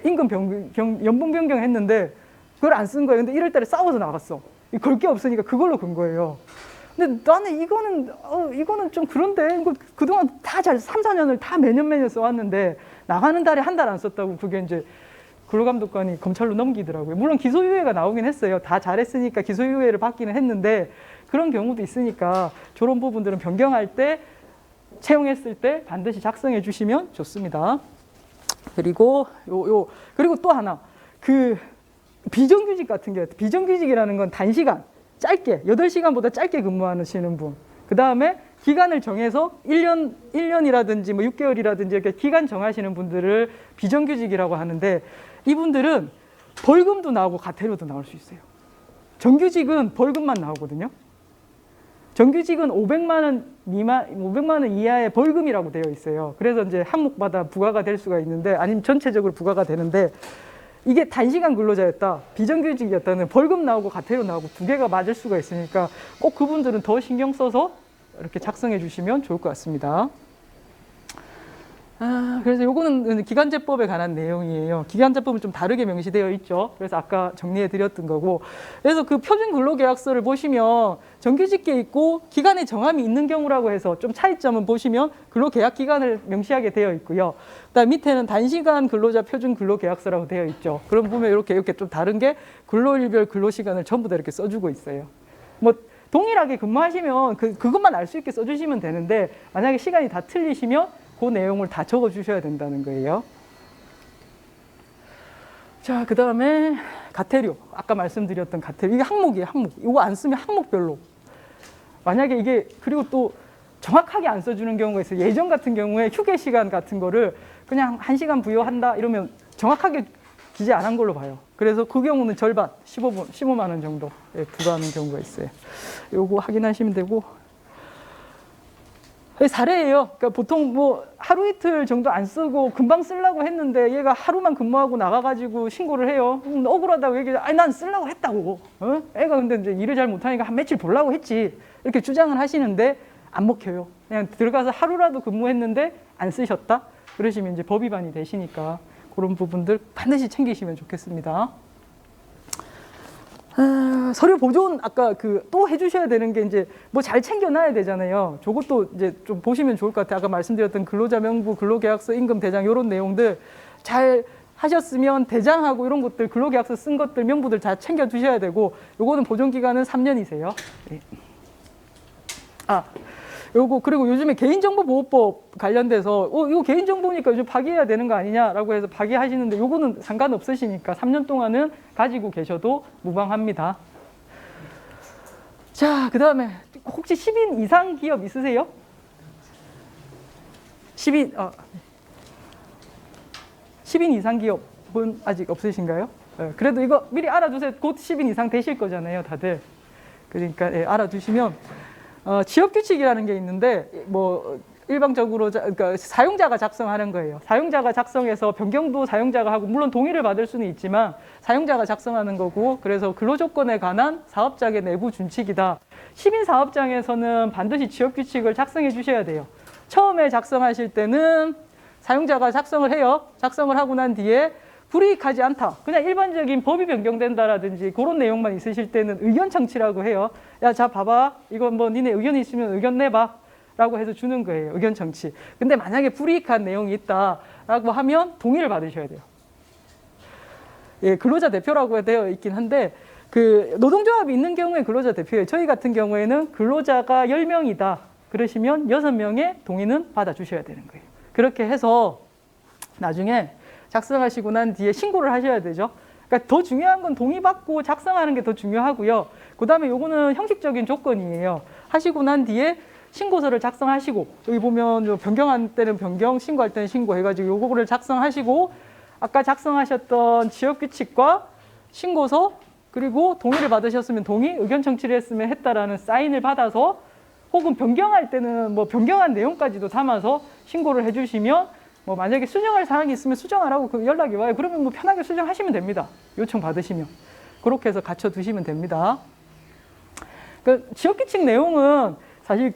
임금 연봉 변경했는데 그걸 안 쓴 거예요. 근데 1월달에 싸워서 나갔어. 걸 게 없으니까 그걸로 근 거예요. 근데 나는 이거는 좀 그런데 그동안 다 3, 4년을 다 매년 써왔는데 나가는 달에 한 달 안 썼다고 그게 이제 근로감독관이 검찰로 넘기더라고요. 물론 기소유예가 나오긴 했어요. 다 잘했으니까 기소유예를 받기는 했는데 그런 경우도 있으니까 저런 부분들은 변경할 때 채용했을 때 반드시 작성해 주시면 좋습니다. 그리고 그리고 또 하나 비정규직 같은 게 비정규직이라는 건 단시간 짧게 8시간보다 짧게 근무하시는 분. 그 다음에 기간을 정해서 1년이라든지 뭐 6개월이라든지 이렇게 기간 정하시는 분들을 비정규직이라고 하는데 이분들은 벌금도 나오고 과태료도 나올 수 있어요. 정규직은 벌금만 나오거든요. 정규직은 500만 원 이하의 벌금이라고 되어 있어요. 그래서 이제 항목마다 부과가 될 수가 있는데 아니면 전체적으로 부과가 되는데 이게 단시간 근로자였다, 비정규직이었다는 벌금 나오고 과태료 나오고 두 개가 맞을 수가 있으니까 꼭 그분들은 더 신경 써서 이렇게 작성해 주시면 좋을 것 같습니다. 그래서 요거는 기간제법에 관한 내용이에요. 기간제법은 좀 다르게 명시되어 있죠. 그래서 아까 정리해 드렸던 거고. 그래서 그 표준 근로계약서를 보시면 정규직계 있고 기간의 정함이 있는 경우라고 해서 좀 차이점은 보시면 근로계약 기간을 명시하게 되어 있고요. 그다음 밑에는 단시간 근로자 표준 근로계약서라고 되어 있죠. 그럼 보면 이렇게 좀 다른 게 근로일별 근로시간을 전부 다 이렇게 써주고 있어요. 뭐 동일하게 근무하시면 그것만 알 수 있게 써주시면 되는데 만약에 시간이 다 틀리시면 그 내용을 다 적어 주셔야 된다는 거예요. 자, 그 다음에 가태료. 아까 말씀드렸던 가태료. 이게 항목이에요, 항목. 이거 안 쓰면 항목별로. 만약에 이게, 그리고 또 정확하게 안 써주는 경우가 있어요. 예전 같은 경우에 휴게 시간 같은 거를 그냥 1시간 부여한다 이러면 정확하게 기재 안 한 걸로 봐요. 그래서 그 경우는 절반, 15만 원 정도 부과하는 경우가 있어요. 요거 확인하시면 되고. 사례예요. 그러니까 보통 뭐 하루 이틀 정도 안 쓰고 금방 쓰려고 했는데 얘가 하루만 근무하고 나가가지고 신고를 해요. 억울하다고 얘기해. 아니 난 쓰려고 했다고. 애가 근데 이제 일을 잘 못하니까 한 며칠 보려고 했지. 이렇게 주장을 하시는데 안 먹혀요. 그냥 들어가서 하루라도 근무했는데 안 쓰셨다. 그러시면 이제 법 위반이 되시니까 그런 부분들 반드시 챙기시면 좋겠습니다. 서류 보존 아까 또 해주셔야 되는 게 이제 뭐 잘 챙겨놔야 되잖아요. 저것도 이제 좀 보시면 좋을 것 같아요. 아까 말씀드렸던 근로자 명부, 근로계약서, 임금 대장 이런 내용들 잘 하셨으면 대장하고 이런 것들 근로계약서 쓴 것들 명부들 다 챙겨 두셔야 되고 요거는 보존 기간은 3년이세요. 네. 요거 그리고 요즘에 개인정보보호법 관련돼서 이거 개인정보니까 요즘 파기해야 되는 거 아니냐라고 해서 파기하시는데 요거는 상관없으시니까 3년 동안은 가지고 계셔도 무방합니다. 자, 그 다음에 혹시 10인 이상 기업 있으세요? 10인 이상 기업은 아직 없으신가요? 그래도 이거 미리 알아두세요. 곧 10인 이상 되실 거잖아요, 다들. 그러니까 알아두시면 지역규칙이라는 게 있는데 뭐 일방적으로 그러니까 사용자가 작성하는 거예요. 사용자가 작성해서 변경도 사용자가 하고 물론 동의를 받을 수는 있지만 사용자가 작성하는 거고 그래서 근로조건에 관한 사업장의 내부 준칙이다. 시민사업장에서는 반드시 지역규칙을 작성해 주셔야 돼요. 처음에 작성하실 때는 사용자가 작성을 해요. 작성을 하고 난 뒤에 불이익하지 않다. 그냥 일반적인 법이 변경된다라든지 그런 내용만 있으실 때는 의견 청취라고 해요. 야, 자 봐봐. 이건 뭐 니네 의견이 있으면 의견 내봐. 라고 해서 주는 거예요. 의견 청취. 근데 만약에 불이익한 내용이 있다라고 하면 동의를 받으셔야 돼요. 예, 근로자 대표라고 되어 있긴 한데 노동조합이 있는 경우에 근로자 대표예요. 저희 같은 경우에는 근로자가 10명이다. 그러시면 6명의 동의는 받아주셔야 되는 거예요. 그렇게 해서 나중에 작성하시고 난 뒤에 신고를 하셔야 되죠. 그러니까 더 중요한 건 동의받고 작성하는 게 더 중요하고요. 그 다음에 요거는 형식적인 조건이에요. 하시고 난 뒤에 신고서를 작성하시고 여기 보면 변경할 때는 변경, 신고할 때는 신고 해가지고 요거를 작성하시고 아까 작성하셨던 지역규칙과 신고서 그리고 동의를 받으셨으면 동의, 의견 청취를 했으면 했다라는 사인을 받아서 혹은 변경할 때는 뭐 변경한 내용까지도 담아서 신고를 해주시면 뭐 만약에 수정할 사항이 있으면 수정하라고 연락이 와요. 그러면 뭐 편하게 수정하시면 됩니다. 요청 받으시면. 그렇게 해서 갖춰두시면 됩니다. 그 지역규칙 내용은 사실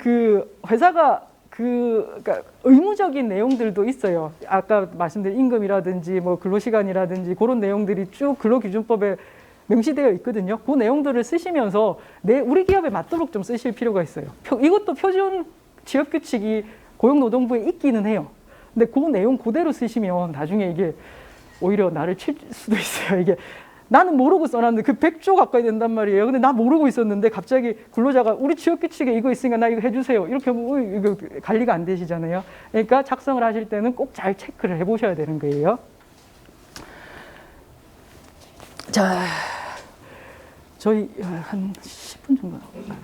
회사가 그러니까 의무적인 내용들도 있어요. 아까 말씀드린 임금이라든지 뭐 근로시간이라든지 그런 내용들이 쭉 근로기준법에 명시되어 있거든요. 그 내용들을 쓰시면서 우리 기업에 맞도록 좀 쓰실 필요가 있어요. 이것도 표준 지역규칙이 고용노동부에 있기는 해요. 근데 그 내용 그대로 쓰시면 나중에 이게 오히려 나를 칠 수도 있어요. 이게 나는 모르고 써놨는데 100조 가까이 된단 말이에요. 근데 나 모르고 있었는데 갑자기 근로자가 우리 지역규칙에 이거 있으니까 나 이거 해주세요. 이렇게 하면 이거 관리가 안 되시잖아요. 그러니까 작성을 하실 때는 꼭 잘 체크를 해보셔야 되는 거예요. 자, 저희 한 10분 정도 나옵니다.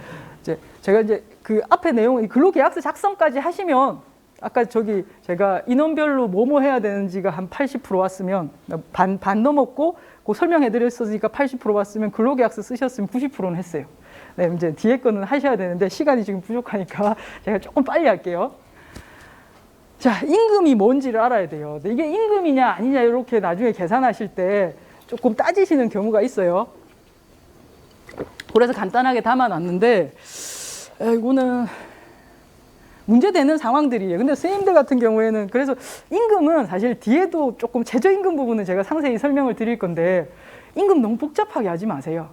제가 이제 앞에 내용, 근로계약서 작성까지 하시면 아까 제가 인원별로 뭐뭐 해야 되는지가 한 80% 왔으면 반 넘었고 그 설명해 드렸으니까 80% 왔으면 근로계약서 쓰셨으면 90%는 했어요. 네, 이제 뒤에 거는 하셔야 되는데 시간이 지금 부족하니까 제가 조금 빨리 할게요. 자, 임금이 뭔지를 알아야 돼요. 근데 이게 임금이냐 아니냐 이렇게 나중에 계산하실 때 조금 따지시는 경우가 있어요. 그래서 간단하게 담아놨는데 이거는 문제되는 상황들이에요. 근데 선생님들 같은 경우에는 그래서 임금은 사실 뒤에도 조금 최저임금 부분은 제가 상세히 설명을 드릴 건데 임금 너무 복잡하게 하지 마세요.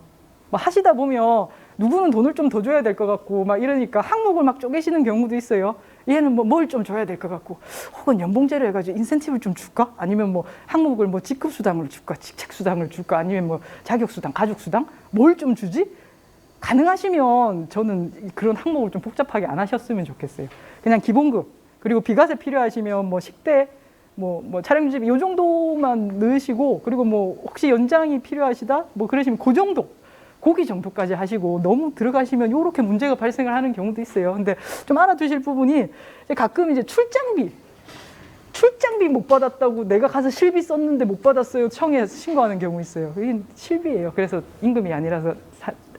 뭐 하시다 보면 누구는 돈을 좀 더 줘야 될 것 같고 막 이러니까 항목을 막 쪼개시는 경우도 있어요. 얘는 뭐 뭘 좀 줘야 될 것 같고 혹은 연봉제로 해가지고 인센티브를 좀 줄까? 아니면 뭐 항목을 뭐 직급수당을 줄까? 직책수당을 줄까? 아니면 뭐 자격수당, 가족수당? 뭘 좀 주지? 가능하시면 저는 그런 항목을 좀 복잡하게 안 하셨으면 좋겠어요. 그냥 기본급, 그리고 비과세 필요하시면 뭐 식대, 뭐 차량유지비 요 정도만 넣으시고, 그리고 뭐 혹시 연장이 필요하시다? 뭐 그러시면 그 정도, 고기 정도까지 하시고, 너무 들어가시면 요렇게 문제가 발생을 하는 경우도 있어요. 근데 좀 알아두실 부분이 가끔 이제 출장비 못 받았다고 내가 가서 실비 썼는데 못 받았어요. 청에 신고하는 경우 있어요. 이게 실비예요. 그래서 임금이 아니라서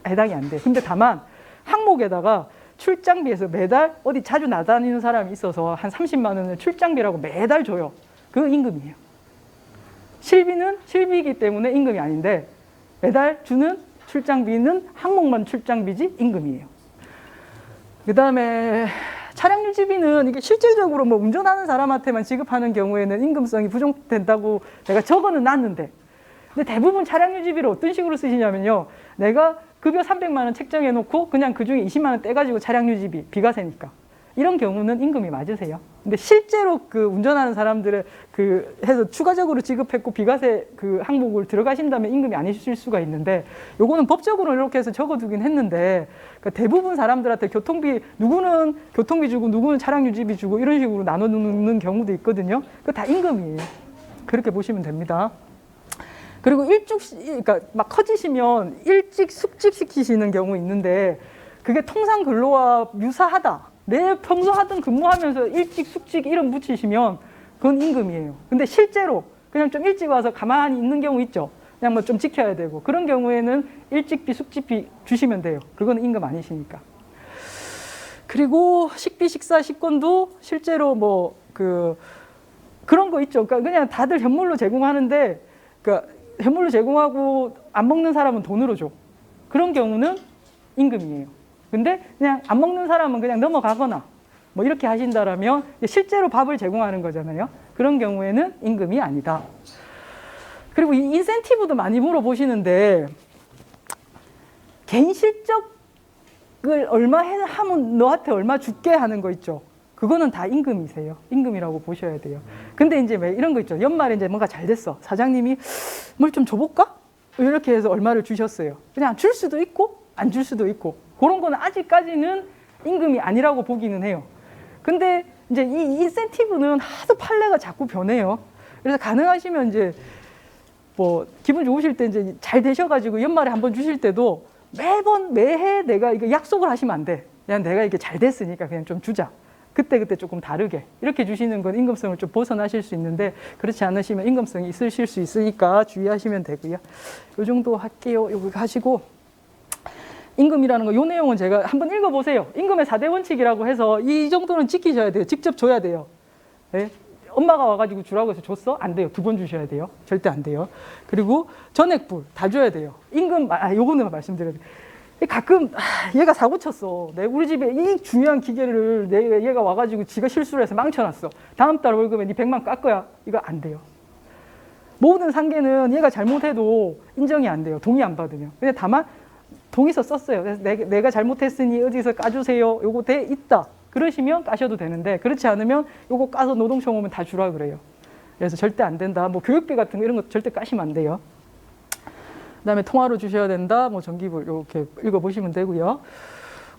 해당이 안 돼요. 근데 다만 항목에다가 출장비에서 매달 어디 자주 나다니는 사람이 있어서 한 30만 원을 출장비라고 매달 줘요. 그거 임금이에요. 실비는 실비이기 때문에 임금이 아닌데 매달 주는 출장비는 항목만 출장비지 임금이에요. 그 다음에 차량 유지비는 이게 실질적으로 뭐 운전하는 사람한테만 지급하는 경우에는 임금성이 부족된다고 내가 적어는 놨는데, 근데 대부분 차량 유지비를 어떤 식으로 쓰시냐면요. 내가 급여 300만 원 책정해 놓고 그냥 그중에 20만 원 떼가지고 차량 유지비, 비과세니까. 이런 경우는 임금이 맞으세요. 근데 실제로 그 운전하는 사람들을 그 해서 추가적으로 지급했고 비과세 그 항목을 들어가신다면 임금이 아니실 수가 있는데, 요거는 법적으로 이렇게 해서 적어두긴 했는데, 그러니까 대부분 사람들한테 교통비, 누구는 교통비 주고 누구는 차량 유지비 주고 이런 식으로 나눠 놓는 경우도 있거든요. 그거 다 임금이에요. 그렇게 보시면 됩니다. 그리고 그러니까 막 커지시면 일찍 숙직시키시는 경우 있는데, 그게 통상 근로와 유사하다. 내 평소 하던 근무하면서 일찍 숙직 이름 붙이시면 그건 임금이에요. 근데 실제로 그냥 좀 일찍 와서 가만히 있는 경우 있죠. 그냥 뭐 좀 지켜야 되고, 그런 경우에는 일찍비, 숙직비 주시면 돼요. 그건 임금 아니시니까. 그리고 식비, 식사, 식권도 실제로 뭐 그런 거 있죠. 그러니까 그냥 다들 현물로 제공하는데, 그러니까 현물로 제공하고 안 먹는 사람은 돈으로 줘. 그런 경우는 임금이에요. 근데 그냥 안 먹는 사람은 그냥 넘어가거나 뭐 이렇게 하신다라면 실제로 밥을 제공하는 거잖아요. 그런 경우에는 임금이 아니다. 그리고 이 인센티브도 많이 물어보시는데, 개인 실적을 얼마 하면 너한테 얼마 줄게 하는 거 있죠. 그거는 다 임금이세요. 임금이라고 보셔야 돼요. 근데 이제 왜 이런 거 있죠. 연말에 이제 뭔가 잘 됐어. 사장님이 뭘 좀 줘볼까? 이렇게 해서 얼마를 주셨어요. 그냥 줄 수도 있고 안 줄 수도 있고, 그런 거는 아직까지는 임금이 아니라고 보기는 해요. 근데 이제 이 인센티브는 하도 판례가 자꾸 변해요. 그래서 가능하시면 이제 뭐 기분 좋으실 때 이제 잘 되셔가지고 연말에 한번 주실 때도 매해 내가 이거 약속을 하시면 안 돼. 그냥 내가 이게 잘 됐으니까 그냥 좀 주자. 그때 조금 다르게 이렇게 주시는 건 임금성을 좀 벗어나실 수 있는데, 그렇지 않으시면 임금성이 있으실 수 있으니까 주의하시면 되고요. 이 정도 할게요. 이거 하시고, 임금이라는 거, 이 내용은 제가 한번 읽어보세요. 임금의 4대 원칙이라고 해서 이 정도는 지키셔야 돼요. 직접 줘야 돼요. 네? 엄마가 와가지고 주라고 해서 줬어? 안 돼요. 2번 주셔야 돼요. 절대 안 돼요. 그리고 전액불 다 줘야 돼요. 임금, 요거는 말씀드려야 돼요. 가끔 얘가 사고 쳤어. 우리 집에 이 중요한 기계를 얘가 와가지고 지가 실수를 해서 망쳐놨어. 다음 달 월급에 네 100만 깎 거야. 이거 안 돼요. 모든 상계는 얘가 잘못해도 인정이 안 돼요. 동의 안 받으면. 근데 다만 동의서 썼어요. 그래서 내가 잘못했으니 어디서 까주세요. 요거 돼 있다. 그러시면 까셔도 되는데, 그렇지 않으면 요거 까서 노동청 오면 다 주라 그래요. 그래서 절대 안 된다. 뭐 교육비 같은 거 이런 거 절대 까시면 안 돼요. 그다음에 통화로 주셔야 된다. 뭐 전기불 이렇게 읽어보시면 되고요.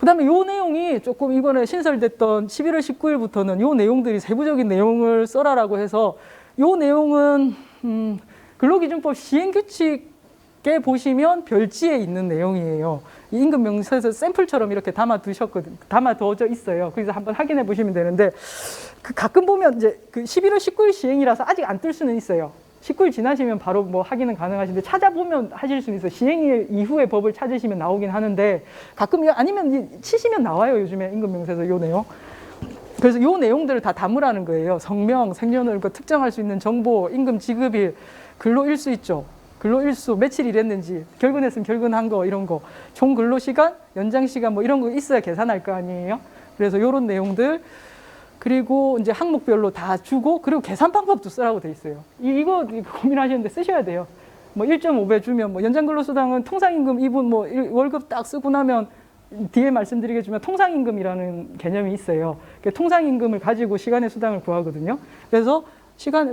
그다음에 요 내용이 조금 이번에 신설됐던 11월 19일부터는 요 내용들이 세부적인 내용을 써라라고 해서, 요 내용은 근로기준법 시행규칙에 보시면 별지에 있는 내용이에요. 이 임금명세서 샘플처럼 이렇게 담아두어져 있어요. 그래서 한번 확인해 보시면 되는데, 가끔 보면 이제 11월 19일 시행이라서 아직 안 뜰 수는 있어요. 19일 지나시면 바로 뭐 확인은 가능하신데, 찾아보면 하실 수는 있어요. 시행일 이후에 법을 찾으시면 나오긴 하는데, 가끔 아니면 치시면 나와요. 요즘에 임금명세서 요 내용. 그래서 요 내용들을 다 담으라는 거예요. 성명, 생년월일, 특정할 수 있는 정보, 임금 지급일, 근로일수 있죠. 근로일수, 며칠 일했는지, 결근했으면 결근한 거, 이런 거, 총 근로시간, 연장시간 뭐 이런 거 있어야 계산할 거 아니에요. 그래서 이런 내용들, 그리고 이제 항목별로 다 주고, 그리고 계산 방법도 쓰라고 돼 있어요. 이거 고민하시는데 쓰셔야 돼요. 뭐 1.5배 주면 뭐 연장근로수당은 통상임금 2분 뭐 월급 딱 쓰고 나면 뒤에 말씀드리겠지만 통상임금이라는 개념이 있어요. 통상임금을 가지고 시간의 수당을 구하거든요. 그래서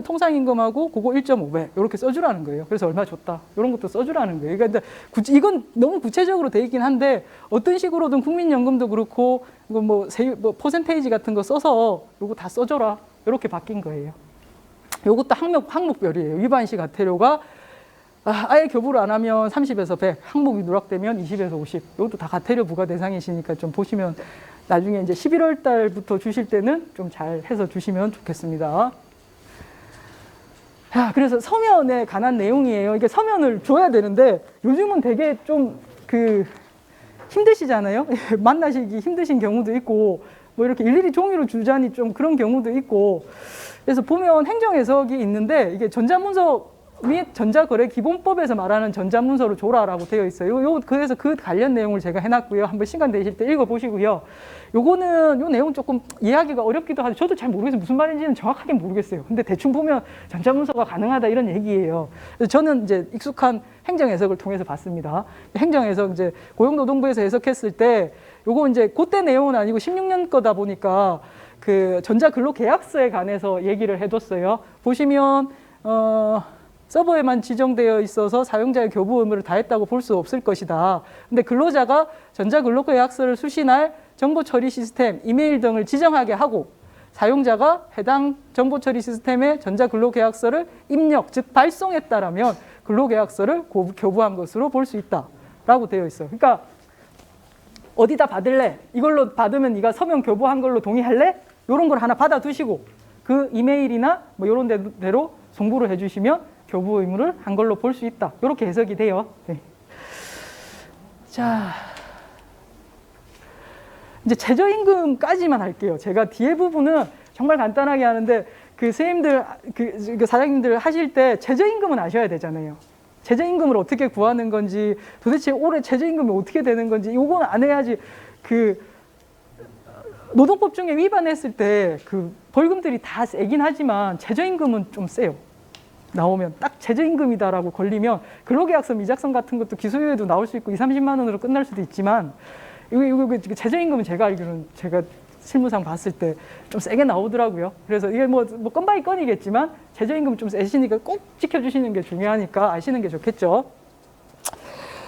통상임금하고 그거 1.5배 이렇게 써주라는 거예요. 그래서 얼마 줬다 이런 것도 써주라는 거예요. 그러니까 이건 너무 구체적으로 돼 있긴 한데 어떤 식으로든 국민연금도 그렇고 이거 뭐 퍼센테이지 같은 거 써서 이거 다 써줘라 이렇게 바뀐 거예요. 이것도 항목별이에요. 위반시 가태료가 아예 교부를 안 하면 30에서 100, 항목이 누락되면 20에서 50. 이것도 다 가태료 부과 대상이시니까 좀 보시면 나중에 이제 11월 달부터 주실 때는 좀 잘 해서 주시면 좋겠습니다. 그래서 서면에 관한 내용이에요. 이게 서면을 줘야 되는데 요즘은 되게 좀 힘드시잖아요. 만나시기 힘드신 경우도 있고 뭐 이렇게 일일이 종이로 주자니 좀 그런 경우도 있고 그래서 보면 행정해석이 있는데 이게 전자문서 및 전자거래기본법에서 말하는 전자문서로 줘라라고 되어 있어요. 그래서 그 관련 내용을 제가 해놨고요. 한번 시간 되실 때 읽어보시고요. 요 내용 조금 이해하기가 어렵기도 하죠. 저도 잘 모르겠어요. 무슨 말인지는 정확하게 모르겠어요. 근데 대충 보면 전자문서가 가능하다 이런 얘기예요. 그래서 저는 이제 익숙한 행정해석을 통해서 봤습니다. 행정해석 이제 고용노동부에서 해석했을 때 요거 이제 그때 내용은 아니고 16년 거다 보니까 그 전자근로계약서에 관해서 얘기를 해뒀어요. 보시면 서버에만 지정되어 있어서 사용자의 교부 의무를 다했다고 볼 수 없을 것이다. 근데 근로자가 전자근로계약서를 수신할 정보처리 시스템, 이메일 등을 지정하게 하고 사용자가 해당 정보처리 시스템에 전자근로계약서를 입력, 즉 발송했다라면 근로계약서를 교부한 것으로 볼 수 있다라고 되어 있어요. 그러니까 어디다 받을래? 이걸로 받으면 네가 서면 교부한 걸로 동의할래? 이런 걸 하나 받아두시고 그 이메일이나 뭐 이런 대로 송부를 해주시면 교부 의무를 한 걸로 볼 수 있다. 이렇게 해석이 돼요. 네. 자, 이제 최저임금까지만 할게요. 제가 뒤에 부분은 정말 간단하게 하는데 그 선생님들, 그 사장님들 하실 때 최저임금은 아셔야 되잖아요. 최저임금을 어떻게 구하는 건지, 도대체 올해 최저임금이 어떻게 되는 건지, 이건 안 해야지. 노동법 중에 위반했을 때 그 벌금들이 다 세긴 하지만 최저임금은 좀 세요. 나오면 딱 최저임금이다라고 걸리면 근로계약서 미작성 같은 것도 기소유예도 나올 수 있고 20-30만 원으로 끝날 수도 있지만 이거 최저임금은 제가 알기로는 제가 실무상 봤을 때 좀 세게 나오더라고요. 그래서 이게 뭐 건바이 건이겠지만 최저임금 좀 세시니까 꼭 지켜주시는 게 중요하니까 아시는 게 좋겠죠.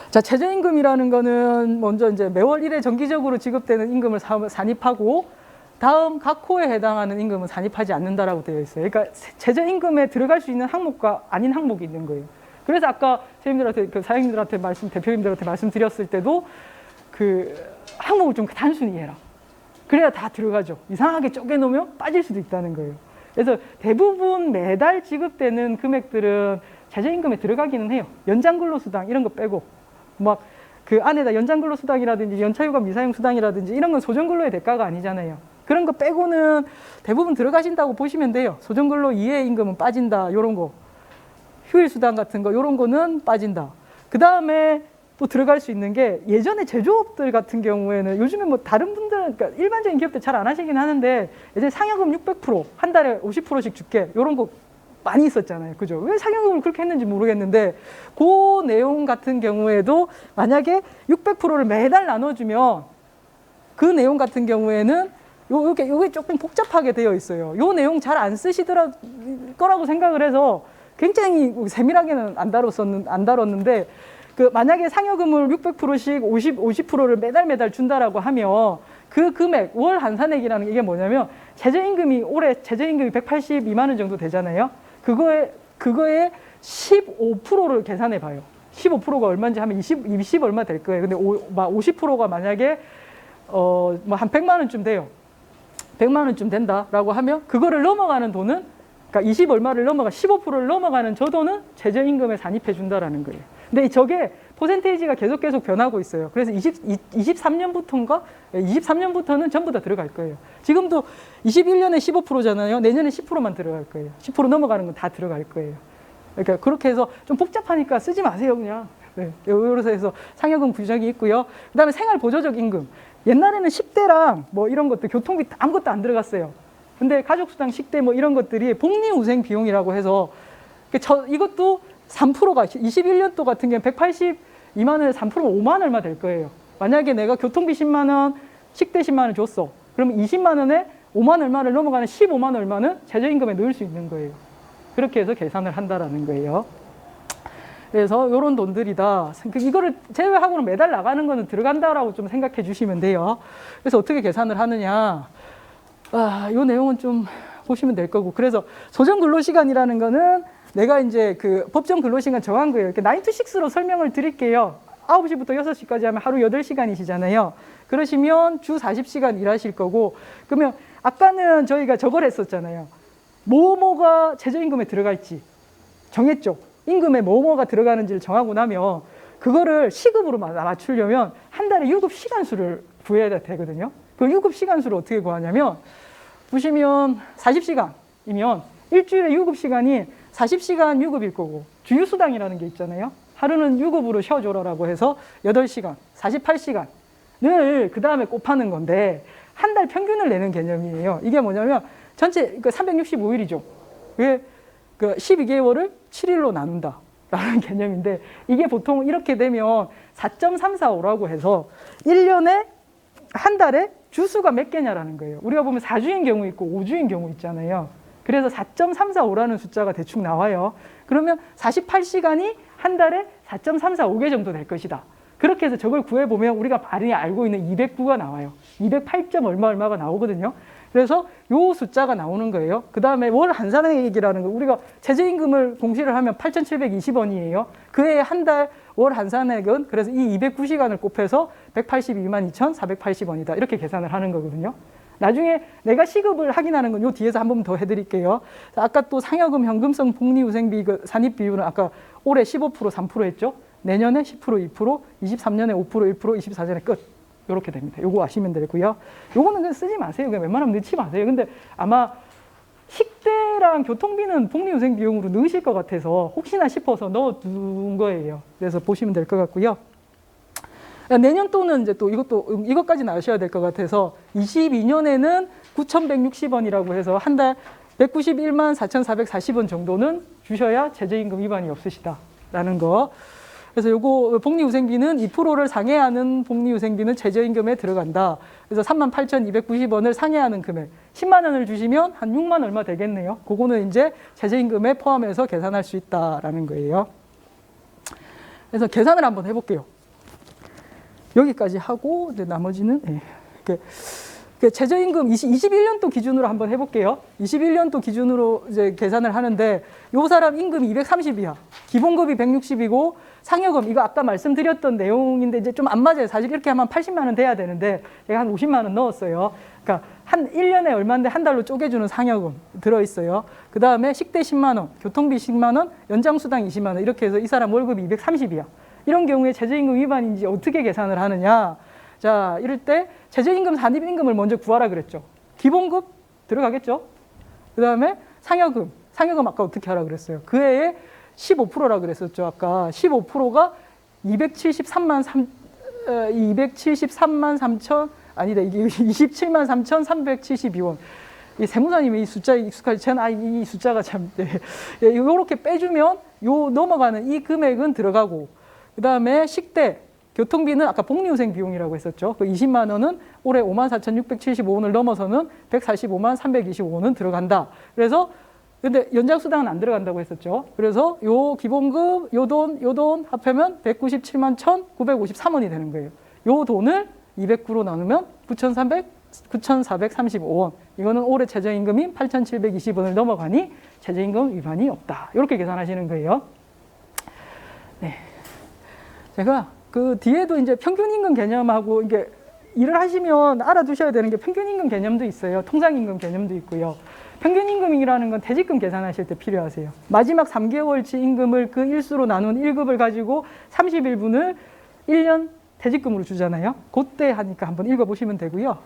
자, 최저임금이라는 거는 먼저 이제 매월 1회 정기적으로 지급되는 임금을 산입하고 다음 각 호에 해당하는 임금은 산입하지 않는다라고 되어 있어요. 그러니까 최저임금에 들어갈 수 있는 항목과 아닌 항목이 있는 거예요. 그래서 아까 선생님들한테, 사장님들한테 대표님들한테 말씀드렸을 때도 그 항목을 좀 단순히 해라. 그래야 다 들어가죠. 이상하게 쪼개놓으면 빠질 수도 있다는 거예요. 그래서 대부분 매달 지급되는 금액들은 최저임금에 들어가기는 해요. 연장근로수당 이런 거 빼고 막 그 안에다 연장근로수당이라든지 연차휴가 미사용수당이라든지 이런 건 소정근로의 대가가 아니잖아요. 그런 거 빼고는 대부분 들어가신다고 보시면 돼요. 소정근로 이외의 임금은 빠진다. 이런 거. 휴일수당 같은 거 이런 거는 빠진다. 그 다음에 또 들어갈 수 있는 게 예전에 제조업들 같은 경우에는 요즘에 뭐 다른 분들은 그러니까 일반적인 기업들 잘 안 하시긴 하는데 예전에 상여금 600% 한 달에 50%씩 줄게 이런 거 많이 있었잖아요. 그죠? 왜 상여금을 그렇게 했는지 모르겠는데 그 내용 같은 경우에도 만약에 600%를 매달 나눠주면 그 내용 같은 경우에는 요게 조금 복잡하게 되어 있어요. 요 내용 잘 안 거라고 생각을 해서 굉장히 세밀하게는 안 다뤘는데 그 만약에 상여금을 600%씩 50%를 매달 준다라고 하면 그 금액 월 환산액이라는 게 뭐냐면 올해 최저임금이 182만 원 정도 되잖아요. 그거에 15%를 계산해 봐요. 15%가 얼마인지 하면 20 얼마 될 거예요. 근데 50%가 만약에 뭐 한 100만 원쯤 돼요. 100만 원쯤 된다라고 하면 그거를 넘어가는 돈은 그러니까 20 얼마를 넘어가 15%를 넘어가는 저 돈은 최저임금에 산입해 준다라는 거예요. 근데 저게 퍼센테이지가 계속 변하고 있어요. 그래서 23년부터는 전부 다 들어갈 거예요. 지금도 21년에 15%잖아요. 내년에 10%만 들어갈 거예요. 10% 넘어가는 건 다 들어갈 거예요. 그러니까 그렇게 해서 좀 복잡하니까 쓰지 마세요, 그냥. 네, 그래서 상여금 규정이 있고요. 그다음에 생활보조적 임금. 옛날에는 식대랑 뭐 이런 것들, 교통비 아무것도 안 들어갔어요. 근데 가족수당, 식대 뭐 이런 것들이 복리후생 비용이라고 해서 이것도 3%가 21년도 같은 경우는 182만 원에 3%면 5만 얼마 될 거예요. 만약에 내가 교통비 10만 원, 식대 10만 원 줬어. 그러면 20만 원에 5만 얼마를 넘어가는 15만 얼마는 최저임금에 넣을 수 있는 거예요. 그렇게 해서 계산을 한다라는 거예요. 그래서 이런 돈들이다. 이거를 제외하고는 매달 나가는 거는 들어간다라고 좀 생각해 주시면 돼요. 그래서 어떻게 계산을 하느냐. 이 내용은 좀 보시면 될 거고. 그래서 소정 근로시간이라는 거는 내가 이제 그 법정 근로시간 정한 거예요. 이렇게 9to6로 설명을 드릴게요. 9시부터 6시까지 하면 하루 8시간이시잖아요. 그러시면 주 40시간 일하실 거고, 그러면 아까는 저희가 저걸 했었잖아요. 뭐뭐가 최저임금에 들어가 있지. 정했죠. 임금에 뭐뭐가 들어가는지를 정하고 나면 그거를 시급으로 맞추려면 한 달에 유급 시간수를 구해야 되거든요. 그 유급 시간수를 어떻게 구하냐면, 보시면 40시간이면 일주일에 유급 시간이 40시간 유급일 거고, 주휴수당이라는 게 있잖아요. 하루는 유급으로 쉬어줘라라고 해서 8시간, 48시간을 그 다음에 곱하는 건데, 한 달 평균을 내는 개념이에요. 이게 뭐냐면 전체 365일이죠. 왜? 12개월을 7일로 나눈다 라는 개념인데, 이게 보통 이렇게 되면 4.345라고 해서 1년에 한 달에 주수가 몇 개냐라는 거예요. 우리가 보면 4주인 경우 있고 5주인 경우 있잖아요. 그래서 4.345라는 숫자가 대충 나와요. 그러면 48시간이 한 달에 4.345개 정도 될 것이다. 그렇게 해서 저걸 구해보면 우리가 많이 알고 있는 209가 나와요. 208점 얼마가 나오거든요. 그래서 요 숫자가 나오는 거예요. 그 다음에 월 한산액이라는 거, 우리가 최저임금을 공시를 하면 8,720원이에요. 그해 한 달 월 한산액은 그래서 이 209시간을 곱해서 182만 2,480원이다. 이렇게 계산을 하는 거거든요. 나중에 내가 시급을 확인하는 건 요 뒤에서 한 번 더 해드릴게요. 아까 또 상여금, 현금성, 복리후생비 산입 비율은 아까 올해 15% 3% 했죠. 내년에 10% 2%, 23년에 5% 1%, 24년에 끝. 이렇게 됩니다. 요거 아시면 되고요. 요거는 그냥 쓰지 마세요. 그냥 웬만하면 넣지 마세요. 근데 아마 식대랑 교통비는 복리후생 비용으로 넣으실 것 같아서 혹시나 싶어서 넣어둔 거예요. 그래서 보시면 될 것 같고요. 내년도는 이제 또 이것까지는 아셔야 될 것 같아서 22년에는 9,160원이라고 해서 한 달 191만 4,440원 정도는 주셔야 최저임금 위반이 없으시다라는 거. 그래서 요거 복리후생비는 2%를 상회하는 복리후생비는 최저임금에 들어간다. 그래서 38,290원을 상회하는 금액 10만 원을 주시면 한 6만 얼마 되겠네요. 그거는 이제 최저임금에 포함해서 계산할 수 있다라는 거예요. 그래서 계산을 한번 해볼게요. 여기까지 하고 이제 나머지는 이렇게 최저임금 21년도 기준으로 한번 해볼게요. 21년도 기준으로 이제 계산을 하는데 요 사람 임금이 230이야. 기본급이 160이고 상여금 이거 아까 말씀드렸던 내용인데 이제 좀 안 맞아요. 사실 이렇게 하면 80만 원 돼야 되는데 제가 한 50만 원 넣었어요. 그러니까 한 1년에 얼마인데 한 달로 쪼개주는 상여금 들어있어요. 그 다음에 식대 10만 원, 교통비 10만 원, 연장수당 20만 원 이렇게 해서 이 사람 월급이 230이야. 이런 경우에 최저임금 위반인지 어떻게 계산을 하느냐. 자, 이럴 때 최저임금 산입임금을 먼저 구하라 그랬죠. 기본급 들어가겠죠. 그 다음에 상여금 아까 어떻게 하라 그랬어요. 그 해에 15%라 그랬었죠. 아까 15%가 273만 3천 아니다. 이게 27만 3,372원. 이 세무사님이 이 숫자에 익숙하지 저는 이 숫자가 참 이렇게 빼주면 요 넘어가는 이 금액은 들어가고 그 다음에 식대 교통비는 아까 복리후생 비용이라고 했었죠. 그 20만 원은 올해 54,675원을 넘어서는 145만 325원은 들어간다. 그래서 근데 연장수당은 안 들어간다고 했었죠. 그래서 요 기본급, 요 돈 합하면 197만 1,953원이 되는 거예요. 요 돈을 209로 나누면 9,435원. 이거는 올해 최저임금인 8,720원을 넘어가니 최저임금 위반이 없다. 이렇게 계산하시는 거예요. 네. 제가 그 뒤에도 이제 평균임금 개념하고 이게 일을 하시면 알아두셔야 되는 게 평균임금 개념도 있어요. 통상임금 개념도 있고요. 평균임금이라는 건 퇴직금 계산하실 때 필요하세요. 마지막 3개월치 임금을 그 일수로 나눈 1급을 가지고 31분을 1년 퇴직금으로 주잖아요. 그때 하니까 한번 읽어보시면 되고요.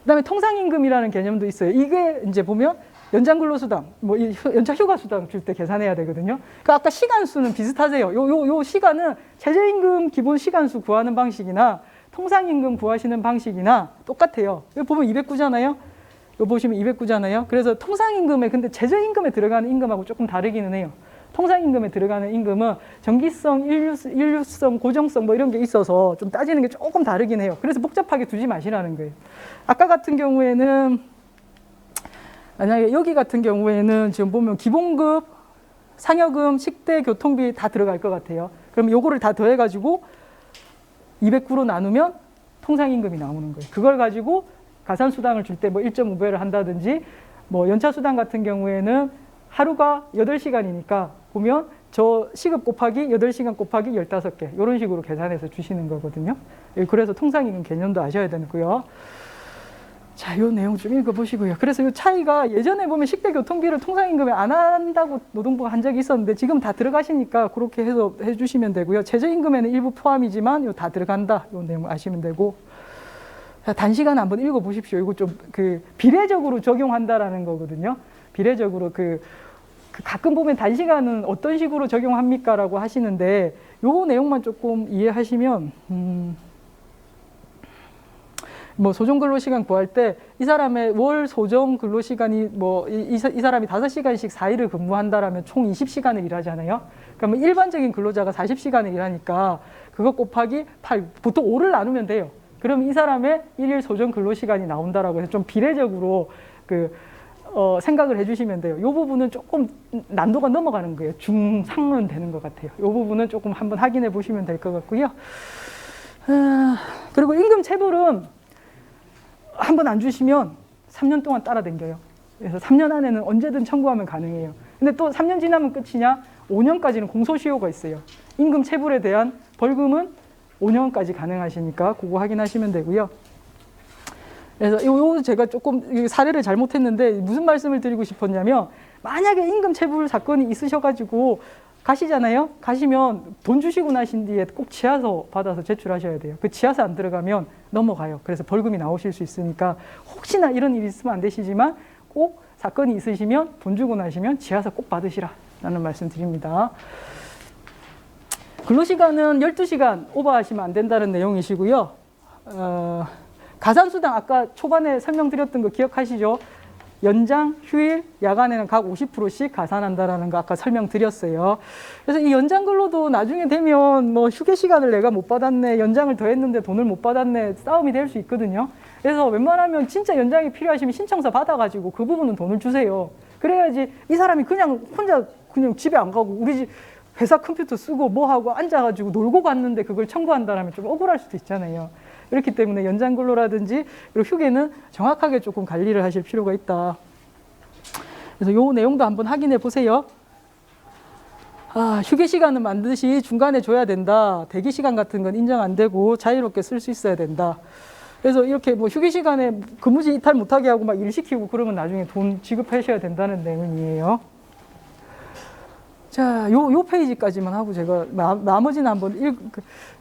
그다음에 통상임금이라는 개념도 있어요. 이게 이제 보면 연장근로수당, 뭐 연차휴가수당 줄 때 계산해야 되거든요. 그러니까 아까 시간수는 비슷하세요. 요 시간은 최저임금 기본 시간수 구하는 방식이나 통상임금 구하시는 방식이나 똑같아요. 여기 보면 209잖아요. 여기 보시면 209잖아요. 그래서 통상임금에, 근데 최저임금에 들어가는 임금하고 조금 다르기는 해요. 통상임금에 들어가는 임금은 정기성, 일류성, 고정성 뭐 이런 게 있어서 좀 따지는 게 조금 다르긴 해요. 그래서 복잡하게 두지 마시라는 거예요. 아까 같은 경우에는, 만약에 여기 같은 경우에는 지금 보면 기본급, 상여금, 식대, 교통비 다 들어갈 것 같아요. 그럼 요거를 다 더해가지고 209로 나누면 통상임금이 나오는 거예요. 그걸 가지고 가산수당을 줄 때 뭐 1.5배를 한다든지, 뭐 연차수당 같은 경우에는 하루가 8시간이니까 보면 저 시급 곱하기 8시간 곱하기 15개 이런 식으로 계산해서 주시는 거거든요. 그래서 통상임금 개념도 아셔야 되고요. 자, 이 내용 좀 읽어보시고요. 그래서 이 차이가 예전에 보면 식대 교통비를 통상임금에 안 한다고 노동부가 한 적이 있었는데 지금 다 들어가시니까 그렇게 해서 해주시면 되고요. 최저임금에는 일부 포함이지만 이거 다 들어간다. 이 내용 아시면 되고. 자, 단시간 한번 읽어보십시오. 이거 좀 비례적으로 적용한다라는 거거든요. 비례적으로 가끔 보면 단시간은 어떤 식으로 적용합니까? 라고 하시는데 요 내용만 조금 이해하시면 뭐 소정 근로시간 구할 때 이 사람의 월 소정 근로시간이 뭐 이 사람이 5시간씩 4일을 근무한다라면 총 20시간을 일하잖아요. 그러면 일반적인 근로자가 40시간을 일하니까 그거 곱하기 8, 보통 5를 나누면 돼요. 그럼 이 사람의 일일 소정 근로시간이 나온다라고 해서 좀 비례적으로 생각을 해주시면 돼요. 이 부분은 조금 난도가 넘어가는 거예요. 중상은 되는 것 같아요. 이 부분은 조금 한번 확인해 보시면 될 것 같고요. 그리고 임금 체불은 한번 안 주시면 3년 동안 따라다녀요. 그래서 3년 안에는 언제든 청구하면 가능해요. 근데 또 3년 지나면 끝이냐? 5년까지는 공소시효가 있어요. 임금 체불에 대한 벌금은 5년까지 가능하시니까 그거 확인하시면 되고요. 그래서 요 제가 조금 사례를 잘못했는데 무슨 말씀을 드리고 싶었냐면, 만약에 임금 체불 사건이 있으셔가지고 가시잖아요. 가시면 돈 주시고 나신 뒤에 꼭 지하서 받아서 제출하셔야 돼요. 그 지하서 안 들어가면 넘어가요. 그래서 벌금이 나오실 수 있으니까 혹시나 이런 일이 있으면 안 되시지만 꼭 사건이 있으시면 돈 주고 나시면 지하서 꼭 받으시라는 말씀 드립니다. 근로시간은 12시간 오버하시면 안 된다는 내용이시고요. 가산수당 아까 초반에 설명드렸던 거 기억하시죠? 연장, 휴일, 야간에는 각 50%씩 가산한다라는 거 아까 설명드렸어요. 그래서 이 연장 근로도 나중에 되면 뭐 휴게 시간을 내가 못 받았네, 연장을 더 했는데 돈을 못 받았네, 싸움이 될 수 있거든요. 그래서 웬만하면 진짜 연장이 필요하시면 신청서 받아가지고 그 부분은 돈을 주세요. 그래야지 이 사람이 그냥 혼자 그냥 집에 안 가고 우리 집 회사 컴퓨터 쓰고 뭐 하고 앉아가지고 놀고 갔는데 그걸 청구한다라면 좀 억울할 수도 있잖아요. 그렇기 때문에 연장 근로라든지 그리고 휴게는 정확하게 조금 관리를 하실 필요가 있다. 그래서 요 내용도 한번 확인해 보세요. 휴게 시간은 반드시 중간에 줘야 된다. 대기 시간 같은 건 인정 안 되고 자유롭게 쓸 수 있어야 된다. 그래서 이렇게 뭐 휴게 시간에 근무지 이탈 못하게 하고 막 일 시키고 그러면 나중에 돈 지급하셔야 된다는 내용이에요. 자, 요 페이지까지만 하고 제가 나머지는 한번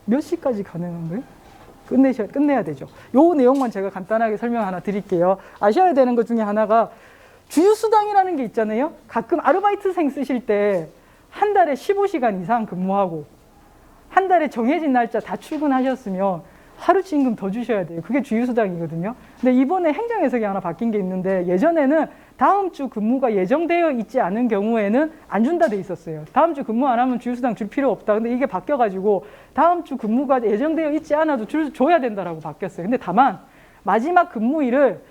몇 시까지 가능한 거예요? 끝내야 되죠. 요 내용만 제가 간단하게 설명 하나 드릴게요. 아셔야 되는 것 중에 하나가 주휴수당이라는 게 있잖아요. 가끔 아르바이트생 쓰실 때 한 달에 15시간 이상 근무하고 한 달에 정해진 날짜 다 출근하셨으면 하루치 임금 더 주셔야 돼요. 그게 주휴수당이거든요. 근데 이번에 행정해석이 하나 바뀐 게 있는데 예전에는 다음 주 근무가 예정되어 있지 않은 경우에는 안 준다 돼 있었어요. 다음 주 근무 안 하면 주휴수당 줄 필요 없다. 근데 이게 바뀌어가지고 다음 주 근무가 예정되어 있지 않아도 줘야 된다라고 바뀌었어요. 근데 다만 마지막 근무일을